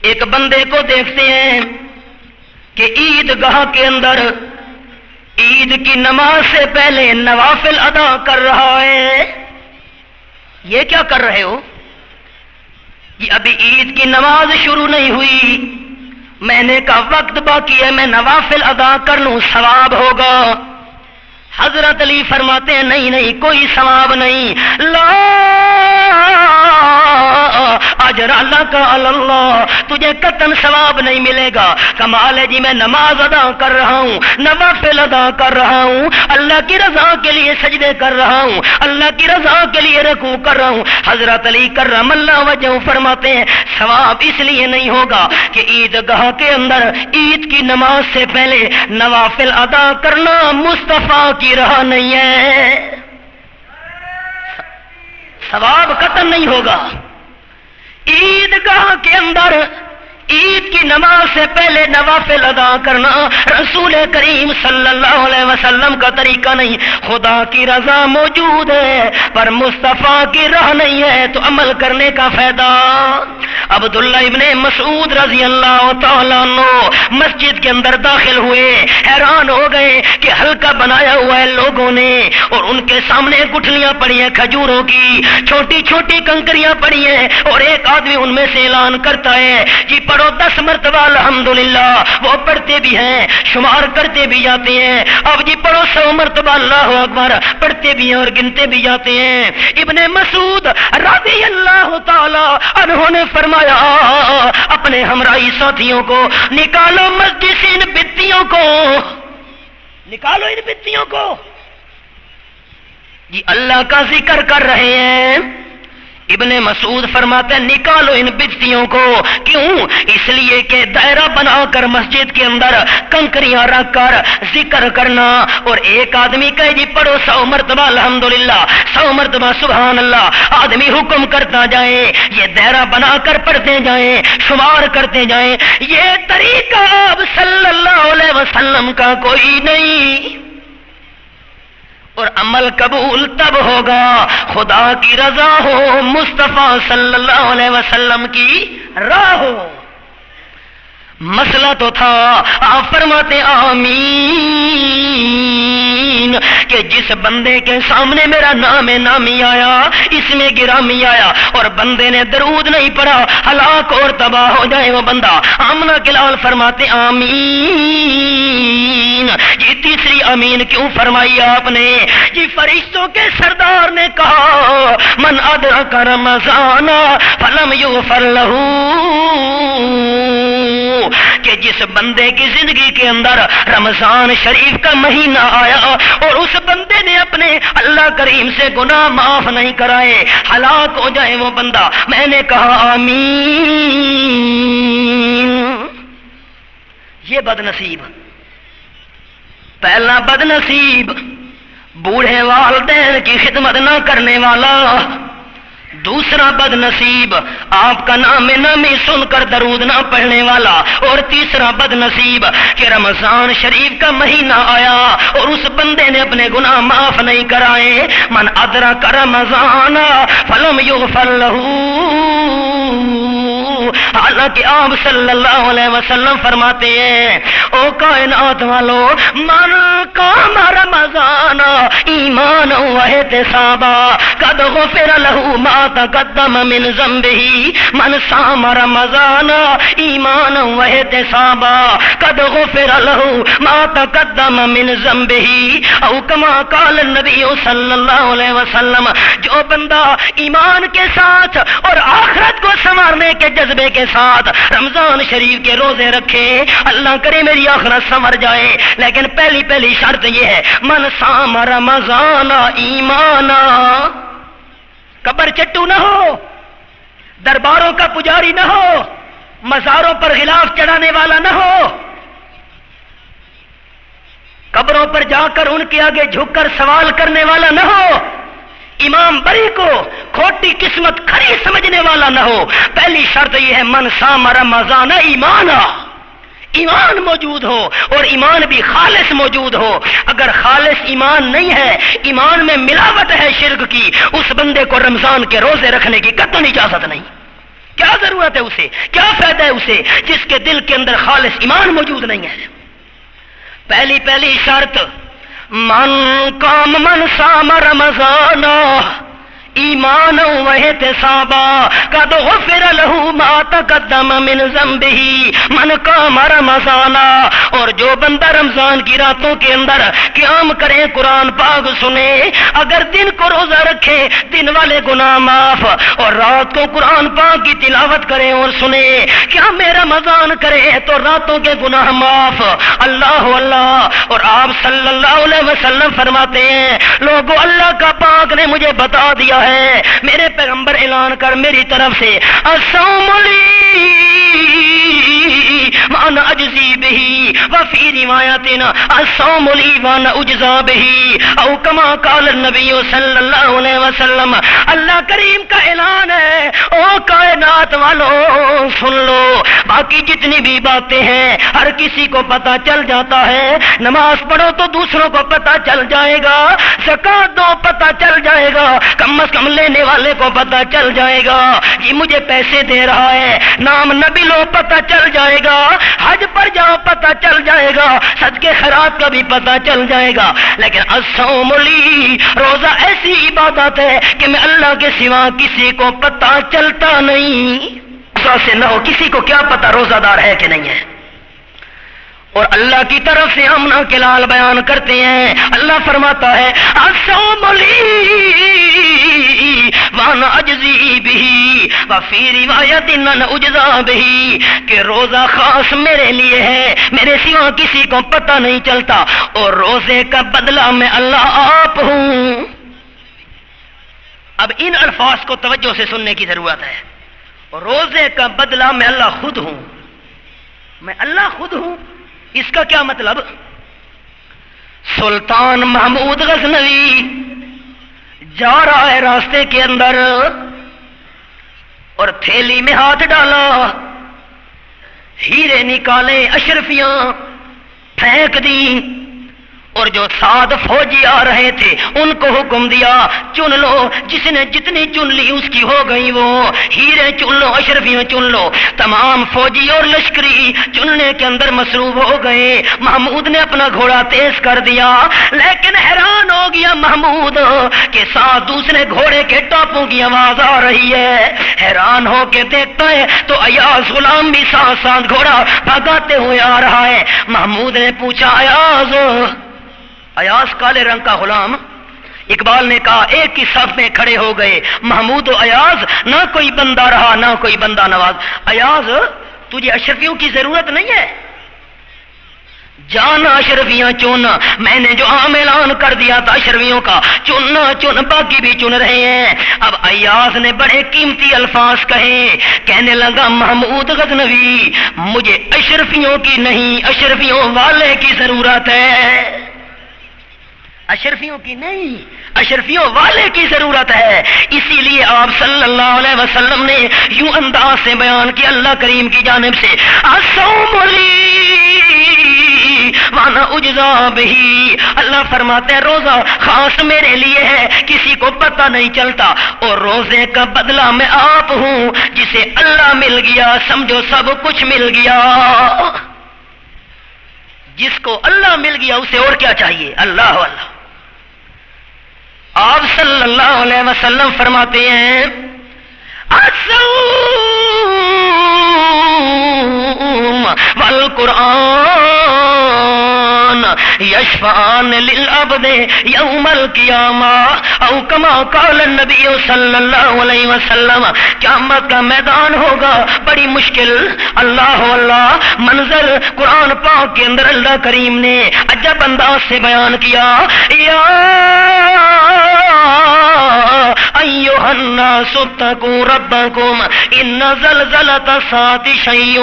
A: ایک بندے کو دیکھتے ہیں کہ عید گاہ کے اندر عید کی نماز سے پہلے نوافل ادا کر رہا ہے. یہ کیا کر رہے ہو؟ یہ ابھی عید کی نماز شروع نہیں ہوئی، میں نے کہا وقت باقی ہے، میں نوافل ادا کر لوں ثواب ہوگا. حضرت علی فرماتے ہیں نہیں نہیں، کوئی ثواب نہیں. لا اجر لک علی اللہ، تجھے قطعاً ثواب نہیں ملے گا. کمال ہے جی، میں نماز ادا کر رہا ہوں، نوافل ادا کر رہا ہوں، اللہ کی رضا کے لیے سجدے کر رہا ہوں، اللہ کی رضا کے لیے رکوع کر رہا ہوں. حضرت علی کرم اللہ وجہہ فرماتے ہیں ثواب اس لیے نہیں ہوگا کہ عید گاہ کے اندر عید کی نماز سے پہلے نوافل ادا کرنا مصطفیٰ کی راہ نہیں ہے، ثواب قطعاً نہیں ہوگا. عیدگاہ کے اندر عید کی نماز سے پہلے نوافل ادا کرنا رسول کریم صلی اللہ علیہ وسلم کا طریقہ نہیں. خدا کی رضا موجود ہے پر مصطفیٰ کی راہ نہیں ہے تو عمل کرنے کا فائدہ. عبداللہ ابن مسعود رضی اللہ تعالیٰ عنہ مسجد کے اندر داخل ہوئے، حیران ہو گئے کہ حلقہ بنایا ہوا ہے لوگوں نے اور ان کے سامنے گٹھلیاں پڑی ہیں کھجوروں کی، چھوٹی چھوٹی کنکریاں پڑی ہیں اور ایک آدمی ان میں سے اعلان کرتا ہے جی پڑھو 10 مرتبہ الحمدللہ. وہ پڑھتے بھی ہیں، شمار کرتے بھی جاتے ہیں. اب جی پڑھو 100 مرتبہ اللہ اکبر، پڑھتے بھی ہیں اور گنتے بھی جاتے ہیں. ابن مسعود رضی اللہ تعالی عنہ نے فرمایا اپنے ہمراہی ساتھیوں کو نکالو مسجد سے ان بتیوں کو، نکالو ان بتیوں کو. جی اللہ کا ذکر کر رہے ہیں. ابن مسعود فرماتے ہیں نکالو ان بتیوں کو. کیوں؟ اس لیے کہ دائرہ بنا کر مسجد کے اندر کنکریاں رکھ کر ذکر کرنا اور ایک آدمی کہے جی پڑھو 100 مرتبہ الحمدللہ، 100 مرتبہ سبحان اللہ، آدمی حکم کرتا جائے، یہ دائرہ بنا کر پڑھتے جائیں، شمار کرتے جائیں. یہ طریقہ اب صلی اللہ علیہ وسلم کا کوئی نہیں. اور عمل قبول تب ہوگا خدا کی رضا ہو، مصطفیٰ صلی اللہ علیہ وسلم کی راہ ہو. مسئلہ تو تھا، آپ فرماتے آمین کہ جس بندے کے سامنے میرا نام نامی آیا، اس میں گرامی آیا اور بندے نے درود نہیں پڑھا ہلاک اور تباہ ہو جائے وہ بندہ. آمنہ کے لال فرماتے آمین. یہ تیسری آمین کیوں فرمائی آپ نے؟ جی فرشتوں کے سردار نے کہا من ادرک رمضان فلم یغفر لہ، کہ جس بندے کی زندگی کے اندر رمضان شریف کا مہینہ آیا اور اس بندے نے اپنے اللہ کریم سے گناہ معاف نہیں کرائے ہلاک ہو جائے وہ بندہ. میں نے کہا آمین. یہ بد نصیب، پہلا بد نصیب بوڑھے والدین کی خدمت نہ کرنے والا، دوسرا بد نصیب آپ کا نام نامی سن کر درود نہ پڑھنے والا، اور تیسرا بد نصیب کہ رمضان شریف کا مہینہ آیا اور اس بندے نے اپنے گناہ معاف نہیں کرائے. من ادرک رمضان فلم یغفر لہ. حالانکہ آپ صلی اللہ علیہ وسلم فرماتے ہیں او کائنات والو من قام رمضان ایمان و احتسابا قد غفر له ما تقدم من ذنبه. من صام رمضان ایمانا و احتسابا قد غفر له ما تقدم من ذنبه او کما قال النبی صلی اللہ علیہ وسلم. جو بندہ ایمان کے ساتھ اور آخرت کو سنوارنے کے جذبے کے ساتھ رمضان شریف کے روزے رکھے، اللہ کرے میری آخرت سنور جائے، لیکن پہلی شرط یہ ہے من صام رمضان ایمانا. قبر چٹو نہ ہو، درباروں کا پجاری نہ ہو، مزاروں پر غلاف چڑھانے والا نہ ہو، قبروں پر جا کر ان کے آگے جھک کر سوال کرنے والا نہ ہو، امام بری کو کھوٹی قسمت کھری سمجھنے والا نہ ہو. پہلی شرط یہ ہے من صام رمضان ایمانا، ایمان موجود ہو اور ایمان بھی خالص موجود ہو. اگر خالص ایمان نہیں ہے، ایمان میں ملاوٹ ہے شرک کی، اس بندے کو رمضان کے روزے رکھنے کی قطعاً اجازت نہیں. کیا ضرورت ہے اسے، کیا فائدہ ہے اسے جس کے دل کے اندر خالص ایمان موجود نہیں ہے. پہلی شرط من قام من صام رمضان ایمان و احتسابا قد غفر له ما تقدم من ذنبه. من قام رمضان، اور جو بندہ رمضان کی راتوں کے اندر قیام کرے، قرآن پاک سنے، اگر دن کو روزہ رکھے دن والے گناہ معاف، اور رات کو قرآن پاک کی تلاوت کرے اور سنے، کیا میں رمضان کرے تو راتوں کے گناہ معاف. اللہ اللہ. اور آپ صلی اللہ علیہ وسلم فرماتے ہیں لوگوں اللہ کا پاک نے مجھے بتا دیا ہے، میرے پیغمبر اعلان کر میری طرف سے الصوم لی وانا اجزی به وفي روایتنا الصوم لي وانا اجزا به او كما قال النبي صلی اللہ علیہ وسلم۔ اللہ کریم کا اعلان ہے، او کائنات والوں سن لو، باقی جتنی بھی باتیں ہیں ہر کسی کو پتہ چل جاتا ہے، نماز پڑھو تو دوسروں کو پتہ چل جائے گا، زکات دو پتہ چل جائے گا، کم از کم لینے والے کو پتہ چل جائے گا، یہ مجھے پیسے دے رہا ہے، نام نبی لو پتہ چل جائے گا، حج پر جاؤ پتہ چل جائے گا، صدقے خیرات کا بھی پتہ چل جائے گا، لیکن الصوم لی، روزہ ایسی عبادت ہے کہ میں اللہ کے سوا کسی کو پتہ چلتا نہیں۔ روزہ سے نہ ہو کسی کو کیا پتہ روزہ دار ہے کہ نہیں ہے؟ اور اللہ کی طرف سے ہم نہ کلال بیان کرتے ہیں، اللہ فرماتا ہے الصوم لی وانا اجزی بہ وفی روایت ان اجزا بہ، کہ روزہ خاص میرے لیے ہے، میرے سوا کسی کو پتہ نہیں چلتا، اور روزے کا بدلہ میں اللہ آپ ہوں۔ اب ان الفاظ کو توجہ سے سننے کی ضرورت ہے، روزے کا بدلہ میں اللہ خود ہوں، میں اللہ خود ہوں، اس کا کیا مطلب؟ سلطان محمود غزنوی جا رہا ہے راستے کے اندر اور تھیلی میں ہاتھ ڈالا، ہیرے نکالے، اشرفیاں پھینک دی، اور جو 7 فوجی آ رہے تھے ان کو حکم دیا چن لو، جس نے جتنی چن لی اس کی ہو گئی، وہ ہیرے چن لو، اشرفیاں چن لو۔ تمام فوجی اور لشکری چننے کے اندر مصروف ہو گئے، محمود نے اپنا گھوڑا تیز کر دیا، لیکن حیران ہو گیا محمود کہ ساتھ دوسرے گھوڑے کے ٹاپوں کی آواز آ رہی ہے، حیران ہو کے دیکھتا ہے تو ایاز غلام بھی ساتھ ساتھ گھوڑا بھگاتے ہوئے آ رہا ہے۔ محمود نے پوچھا ایاز کالے رنگ کا غلام، اقبال نے کہا ایک ہی صف میں کھڑے ہو گئے محمود و ایاز، نہ کوئی بندہ رہا نہ کوئی بندہ نواز۔ ایاز تجھے اشرفیوں کی ضرورت نہیں ہے، جانا اشرفیاں چن، میں نے جو عام اعلان کر دیا تھا اشرفیوں کا چننا چن، باقی بھی چن رہے ہیں۔ اب ایاز نے بڑے قیمتی الفاظ کہے، کہنے لگا محمود غزنوی مجھے اشرفیوں کی نہیں اشرفیوں والے کی ضرورت ہے، اشرفیوں کی نہیں اشرفیوں والے کی ضرورت ہے۔ اسی لیے آپ صلی اللہ علیہ وسلم نے یوں انداز سے بیان کیا اللہ کریم کی جانب سے الصوم لی وانا اجزا بہ، اللہ فرماتے ہیں روزہ خاص میرے لیے ہے، کسی کو پتہ نہیں چلتا، اور روزے کا بدلہ میں آپ ہوں، جسے اللہ مل گیا سمجھو سب کچھ مل گیا، جس کو اللہ مل گیا اسے اور کیا چاہیے؟ اللہ اللہ۔ آپ صلی اللہ علیہ وسلم فرماتے ہیں الصوم والقرآن یشفعان للعبد یوم القیامہ او کما قال النبی صلی اللہ علیہ وسلم، قیامت کا میدان ہوگا بڑی مشکل، اللہ اللہ منظر قرآن پاک کے اندر اللہ کریم نے عجب انداز سے بیان کیا، یا ایھا الناس اتقوا ربکم ان زلزلۃ الساعۃ شیء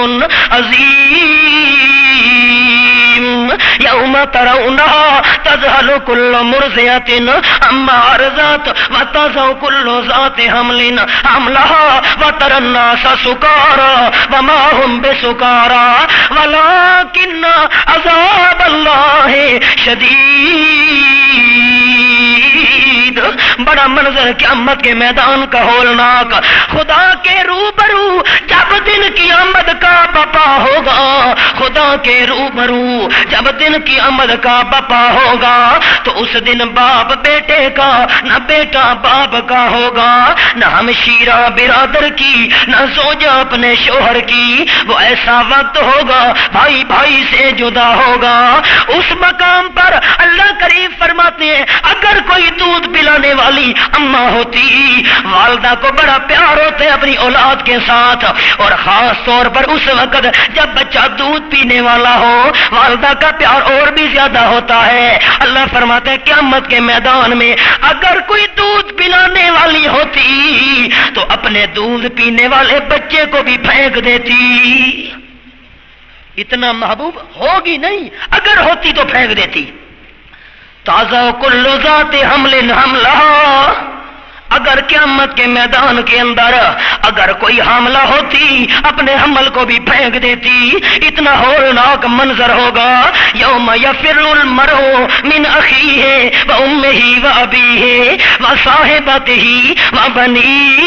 A: عظیم یوم ترونها تذهل كل مرضعة عما أرضعت وتضع كل ذات حمل حملها وترى الناس سكارى وما هم بسكارى ولكن عذاب الله شدید۔ بڑا منظر قیامت کے میدان کا ہولناک، خدا کے روبرو جب دن کی آمد کا بپا ہوگا، خدا کے روبرو جب دن کی آمد کا بپا ہوگا تو اس دن باپ بیٹے کا نہ بیٹا باپ کا ہوگا، نہ ہمشیرہ برادر کی نہ زوجہ اپنے شوہر کی، وہ ایسا وقت ہوگا بھائی بھائی سے جدا ہوگا۔ اس مقام پر اللہ کریم فرماتے ہیں اگر کوئی دودھ پلانے والی اماں ہوتی، والدہ کو بڑا پیار ہوتا ہے اپنی اولاد کے ساتھ، اور خاص طور پر اس وقت جب بچہ دودھ پینے والا ہو والدہ کا پیار اور بھی زیادہ ہوتا ہے۔ اللہ فرماتے ہیں قیامت کے میدان میں اگر کوئی دودھ پلانے والی ہوتی تو اپنے دودھ پینے والے بچے کو بھی پھینک دیتی۔ اتنا محبوب ہوگی نہیں، اگر ہوتی تو پھینک دیتی. تازہ کل ذات حمل حملہ، اگر قیامت کے میدان کے اندر اگر کوئی حاملہ ہوتی اپنے حمل کو بھی پھینک دیتی. اتنا ہولناک منظر ہوگا. یوم یفر المرء من اخیہ وامہ وابیہ وصاحبتہ وبنیہ.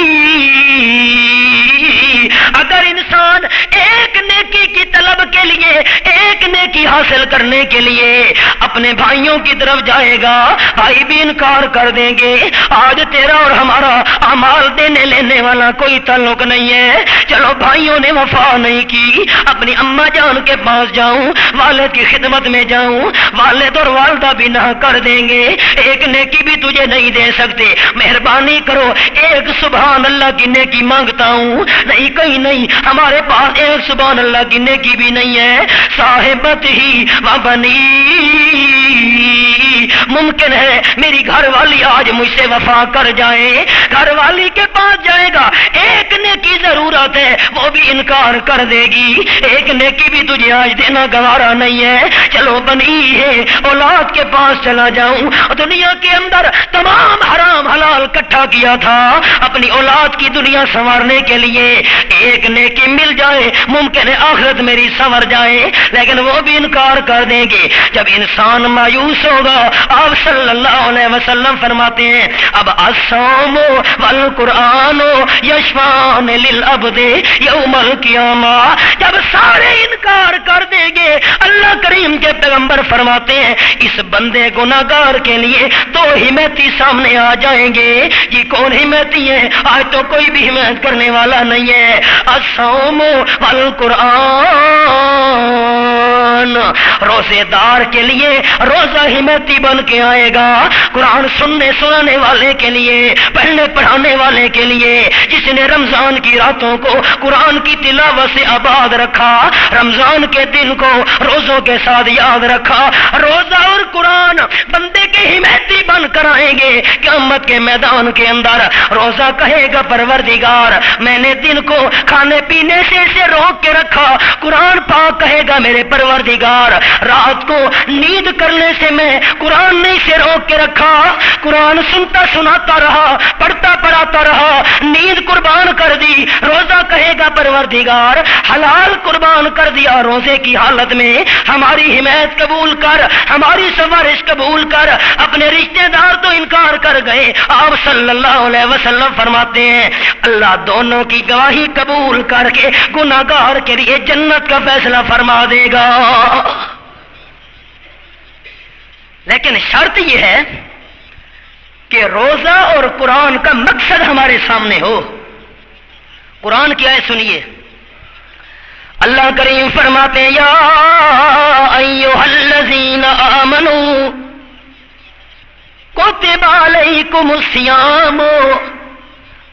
A: اگر انسان ایک نیکی کی طلب کے لیے، ایک نیکی حاصل کرنے کے لیے اپنے بھائیوں کی طرف جائے گا، بھائی بھی انکار کر دیں گے. آج تیرا اور ہمارا اعمال دینے لینے والا کوئی تعلق نہیں ہے. چلو بھائیوں نے وفا نہیں کی، اپنی اماں جان کے پاس جاؤں، والد کی خدمت میں جاؤں، والد اور والدہ بھی نہ کر دیں گے، ایک نیکی بھی تجھے نہیں دے سکتے، مہربانی کرو ایک سبحان اللہ کی نیکی مانگتا ہوں. نہیں کہیں نہیں، ہمارے پاس ایک سبحان اللہ کی نیکی بھی نہیں ہے. صاحبت ہی وبنی، ممکن ہے میری گھر والی آج مجھ سے وفا کر جائے. گھر والی کے پاس جائے گا، ایک نیکی ضرورت ہے، وہ بھی انکار کر دے گی. ایک نیکی بھی تجھے آج دینا گوارا نہیں ہے. چلو بنی ہے اولاد کے پاس چلا جاؤں. دنیا کے اندر تمام حرام حلال اکٹھا کیا تھا اپنی اولاد کی دنیا سنوارنے کے لیے. ایک نیکی مل جائے ممکن ہے آخرت میری سنور جائے، لیکن وہ بھی انکار کر دیں گے. جب انسان مایوس ہوگا، آپ صلی اللہ علیہ وسلم فرماتے ہیں اب الصوم والقرآن یشفعان للعبد یوم القیامہ. جب سارے انکار کر دیں گے، اللہ کریم کے پیغمبر فرماتے ہیں اس بندے گناہگار کے لیے دو حمایتی سامنے آ جائیں گے. یہ کون حمایتی ہیں؟ آج تو کوئی بھی حمایت کرنے والا نہیں ہے. الصوم والقرآن، روزے دار کے لیے روزہ حمایتی بن کے آئے گا. قرآن سننے سنانے والے کے لیے، پڑھنے پڑھانے والے کے لیے، جس نے رمضان کی راتوں کو قرآن کی تلاوت سے آباد رکھا، رمضان کے دن کو روزوں کے ساتھ یاد رکھا. روزہ اور قرآن بندے کے حمایتی بن کر آئیں گے قیامت کے میدان کے اندر. روزہ کہے گا پروردگار میں نے دن کو کھانے پینے سے روک کے رکھا. قرآن پاک کہے گا میرے پروردگار رات کو نیند کرنے سے میں قرآن نہیں سے روک کے رکھا، قرآن سنتا سناتا رہا، پڑھتا پڑھاتا رہا، نیند قربان کر دی. روزہ کہے گا پروردگار حلال قربان کر دیا روزے کی حالت میں، ہماری حمایت قبول کر، ہماری سفارش قبول کر. اپنے رشتہ دار تو انکار کر گئے. آپ صلی اللہ علیہ وسلم فرماتے ہیں اللہ دونوں کی گواہی قبول کر کے گناہگار کے لیے جنت کا فیصلہ فرما دے گا. لیکن شرط یہ ہے کہ روزہ اور قرآن کا مقصد ہمارے سامنے ہو. قرآن کی آیت سنیے، اللہ کریم فرماتے ہیں یا ایھا الذین آمنوا کتب علیکم الصیام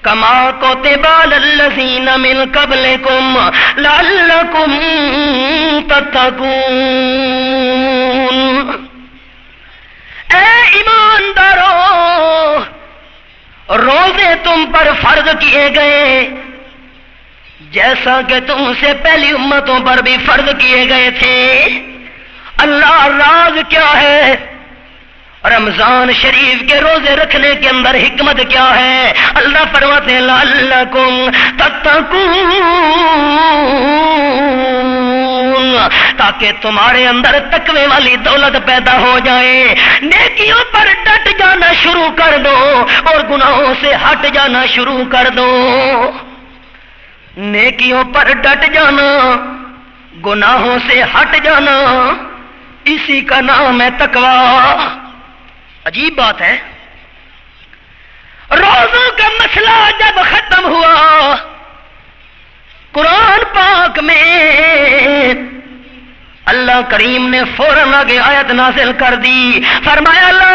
A: کما کتب علی الذین من قبلکم لعلکم تتقون. اے ایماندارو، روزے تم پر فرض کیے گئے جیسا کہ تم سے پہلی امتوں پر بھی فرض کیے گئے تھے. اللہ راز کیا ہے؟ رمضان شریف کے روزے رکھنے کے اندر حکمت کیا ہے؟ اللہ فرماتے ہیں لعلکم تتقون، تاکہ تمہارے اندر تقوی والی دولت پیدا ہو جائے. نیکیوں پر ڈٹ جانا شروع کر دو اور گناہوں سے ہٹ جانا شروع کر دو. نیکیوں پر ڈٹ جانا، گناہوں سے ہٹ جانا، اسی کا نام ہے تقوی. عجیب بات ہے، روزوں کا مسئلہ جب ختم ہوا، قرآن پاک میں اللہ کریم نے فوراً آگے آیت نازل کر دی، فرمایا لا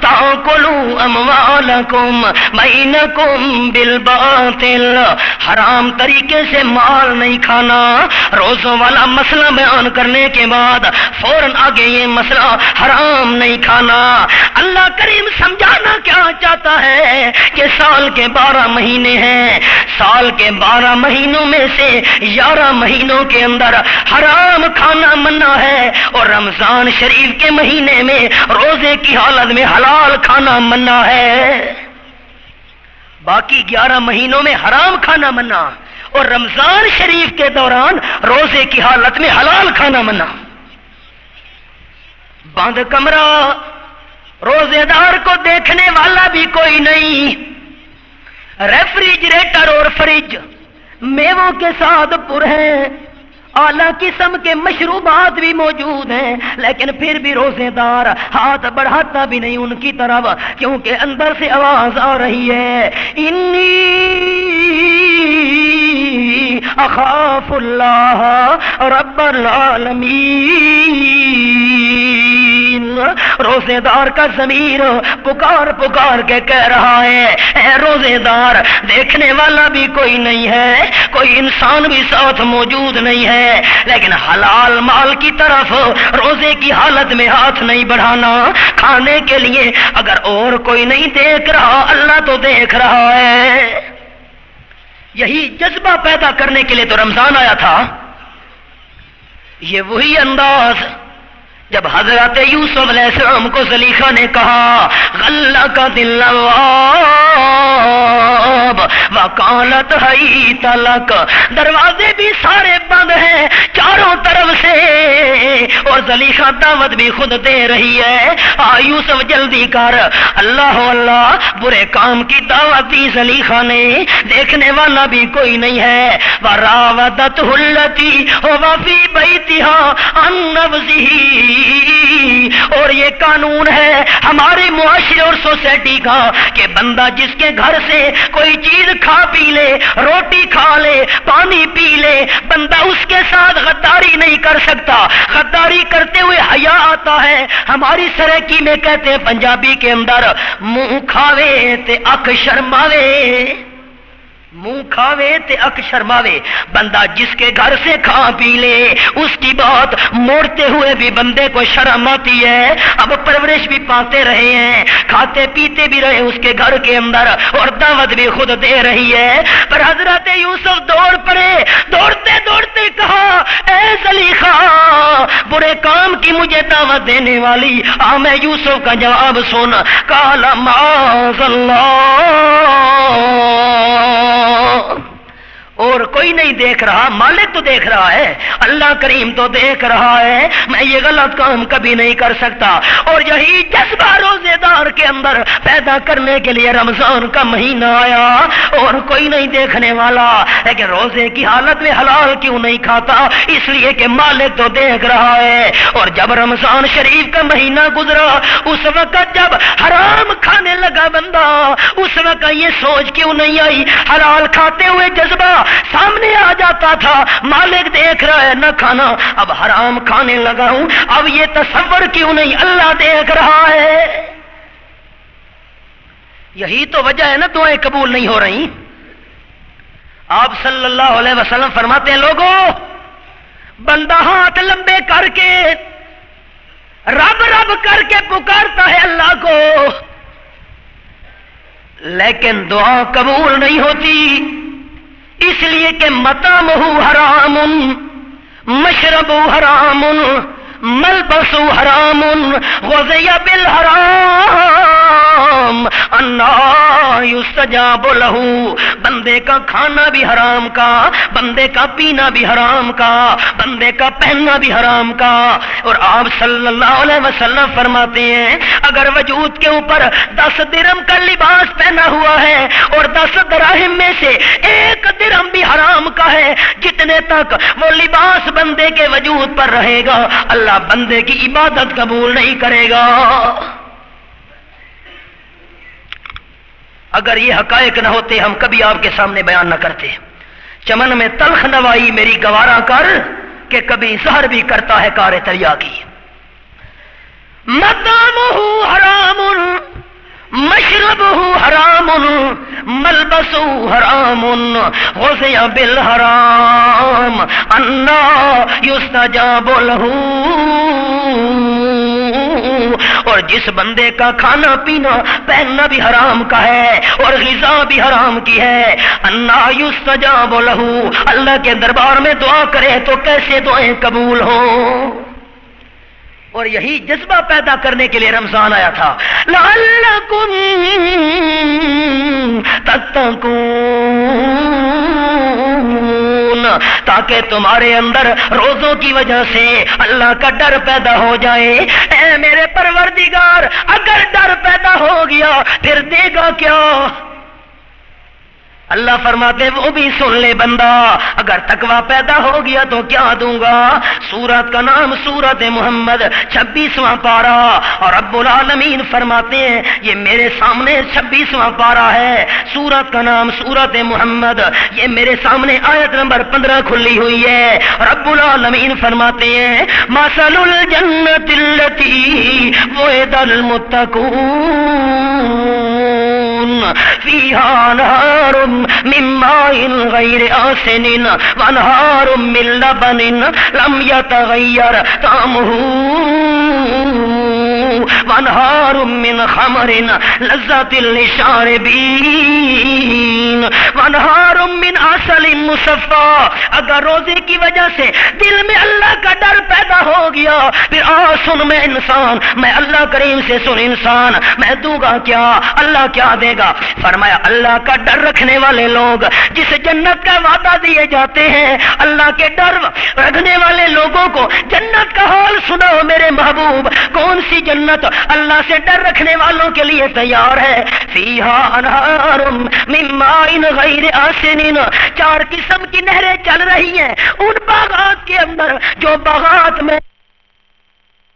A: تاکلوا اموالکم بینکم بالباطل، حرام طریقے سے مال نہیں کھانا۔ روزوں والا مسئلہ بیان کرنے کے بعد فوراً آگے یہ مسئلہ حرام نہیں کھانا۔ اللہ کریم سمجھانا کیا چاہتا ہے کہ سال کے 12 مہینے ہیں، سال کے 12 مہینوں میں سے 11 مہینوں کے اندر حرام کھانا منع ہے، اور رمضان شریف کے مہینے میں روزے کی حالت میں حلال کھانا منع ہے۔ باقی 11 مہینوں میں حرام کھانا منع، اور رمضان شریف کے دوران روزے کی حالت میں حلال کھانا منع۔ بند کمرہ، روزے دار کو دیکھنے والا بھی کوئی نہیں، ریفریجریٹر اور فریج میووں کے ساتھ پر ہیں، اعلیٰ قسم کے مشروبات بھی موجود ہیں، لیکن پھر بھی روزے دار ہاتھ بڑھاتا بھی نہیں ان کی طرف، کیونکہ اندر سے آواز آ رہی ہے انی اخاف اللہ رب العالمین۔ روزے دار کا ضمیر پکار پکار کے کہہ رہا ہے اے روزے دار، دیکھنے والا بھی کوئی نہیں ہے، کوئی انسان بھی ساتھ موجود نہیں ہے، لیکن حلال مال کی طرف روزے کی حالت میں ہاتھ نہیں بڑھانا کھانے کے لیے۔ اگر اور کوئی نہیں دیکھ رہا، اللہ تو دیکھ رہا ہے۔ یہی جذبہ پیدا کرنے کے لیے تو رمضان آیا تھا۔ یہ وہی انداز جب حضرت یوسف علیہ السلام کو زلیخا نے کہا غلہ کا دل وکالت حیت لک، دروازے بھی سارے بند ہیں چاروں طرف سے، اور زلیخا دعوت بھی خود دے رہی ہے یوسف جلدی کر۔ اللہ اللہ، برے کام کی دعوت دی زلیخا نے، دیکھنے والا بھی کوئی نہیں ہے۔ وراودتہ التی هو فی بیتها عن نفسہ، اور یہ قانون ہے ہمارے معاشرے اور سوسائٹی کا کہ بندہ جس کے گھر سے کوئی چیز کھا پی لے، روٹی کھا لے، پانی پی لے، بندہ اس کے ساتھ غداری نہیں کر سکتا۔ غداری کرتے ہوئے حیا آتا ہے۔ ہماری سرائکی میں کہتے ہیں پنجابی کے اندر منہ کھاوے تے اکھ شرماوے، منہ کھاوے تے اکھ شرماوے۔ بندہ جس کے گھر سے کھا پی لے، اس کی بات موڑتے ہوئے بھی بندے کو شرم آتی ہے۔ اب پرورش بھی پاتے رہے ہیں، کھاتے پیتے بھی رہے اس کے گھر کے اندر، اور دعوت بھی خود دے رہی ہے۔ پر حضرت یوسف دوڑ پڑے، دوڑتے دوڑتے کہا اے زلیخا، برے کام کی مجھے دعوت دینے والی میں یوسف کا جواب سن۔ قال معاذ اللہ، اور کوئی نہیں دیکھ رہا، مالک تو دیکھ رہا ہے، اللہ کریم تو دیکھ رہا ہے، میں یہ غلط کام کبھی نہیں کر سکتا۔ اور یہی جذبہ روزے دار کے اندر پیدا کرنے کے لیے رمضان کا مہینہ آیا، اور کوئی نہیں دیکھنے والا، لیکن روزے کی حالت میں حلال کیوں نہیں کھاتا؟ اس لیے کہ مالک تو دیکھ رہا ہے۔ اور جب رمضان شریف کا مہینہ گزرا، اس وقت جب حرام کھانے لگا بندہ، اس وقت یہ سوچ کیوں نہیں آئی؟ حلال کھاتے ہوئے جذبہ سامنے آ جاتا تھا، مالک دیکھ رہا ہے نہ کھانا، اب حرام کھانے لگا ہوں، اب یہ تصور کیوں نہیں؟ اللہ دیکھ رہا ہے۔ یہی تو وجہ ہے نا دعائیں قبول نہیں ہو رہی۔ آپ صلی اللہ علیہ وسلم فرماتے ہیں لوگوں، بندہ ہاتھ لمبے کر کے رب رب کر کے پکارتا ہے اللہ کو، لیکن دعا قبول نہیں ہوتی، اس لیے کہ مطعمہ حرام، مشرب حرام، ملبس حرام، غذی بالحرام، انا یستجاب لہ، بندے کا کھانا بھی حرام کا، بندے کا پینا بھی حرام کا، بندے کا پہننا بھی حرام کا۔ اور آپ صلی اللہ علیہ وسلم فرماتے ہیں اگر وجود کے اوپر 10 درہم کا لباس پہنا ہوا ہے اور 10 دراہم میں سے 1 درہم بھی حرام کا ہے، جتنے تک وہ لباس بندے کے وجود پر رہے گا اللہ بندے کی عبادت قبول نہیں کرے گا۔ اگر یہ حقائق نہ ہوتے ہم کبھی آپ کے سامنے بیان نہ کرتے۔ چمن میں تلخ نوائی میری گوارا کر کہ کبھی زہر بھی کرتا ہے کار تریا کی. مطعمہ حرام مشربہ حرام ملبسہ حرام غذی بالحرام انا یستجاب لہ. اور جس بندے کا کھانا پینا پہننا بھی حرام کا ہے اور غذا بھی حرام کی ہے، انا یستجاب لہ، اللہ کے دربار میں دعا کرے تو کیسے دعائیں قبول ہوں. اور یہی جذبہ پیدا کرنے کے لیے رمضان آیا تھا. لعلکم تتقون، تاکہ تمہارے اندر روزوں کی وجہ سے اللہ کا ڈر پیدا ہو جائے. اے میرے پروردگار، اگر ڈر پیدا ہو گیا پھر دے گا کیا؟ اللہ فرماتے وہ بھی سن لے بندہ، اگر تقوی پیدا ہو گیا تو کیا دوں گا. سورت کا نام سورت محمد 26واں پارہ، اور رب العالمین فرماتے ہیں یہ میرے سامنے 26واں پارہ ہے. سورت کا نام سورت محمد، یہ میرے سامنے آیت نمبر 15 کھلی ہوئی ہے. رب العالمین فرماتے ہیں مثل الجنت التی وعد المتقون فیہا انہار من ماء غیر آسن وانہار من لبن لم یتغیر طعمہ وانہار من خمر لذت للشاربین وانہار من عسل مصفی. اگر روزے کی وجہ سے دل میں اللہ کا ڈر پیدا ہو گیا پھر سن میں انسان، میں اللہ کریم سے سن انسان، میں دوں گا کیا؟ اللہ کیا دے گا؟ فرمایا اللہ کا ڈر رکھنے والے لوگ جس جنت کا وعدہ دیے جاتے ہیں، اللہ کے ڈر رکھنے والے لوگوں کو جنت کا حال سناؤ میرے محبوب. کون سی جنت اللہ سے ڈر رکھنے والوں کے لیے تیار ہے؟ فیہا انہار من ماء غیر آسن، 4 قسم کی نہریں چل رہی ہیں ان باغات کے اندر جو باغات میں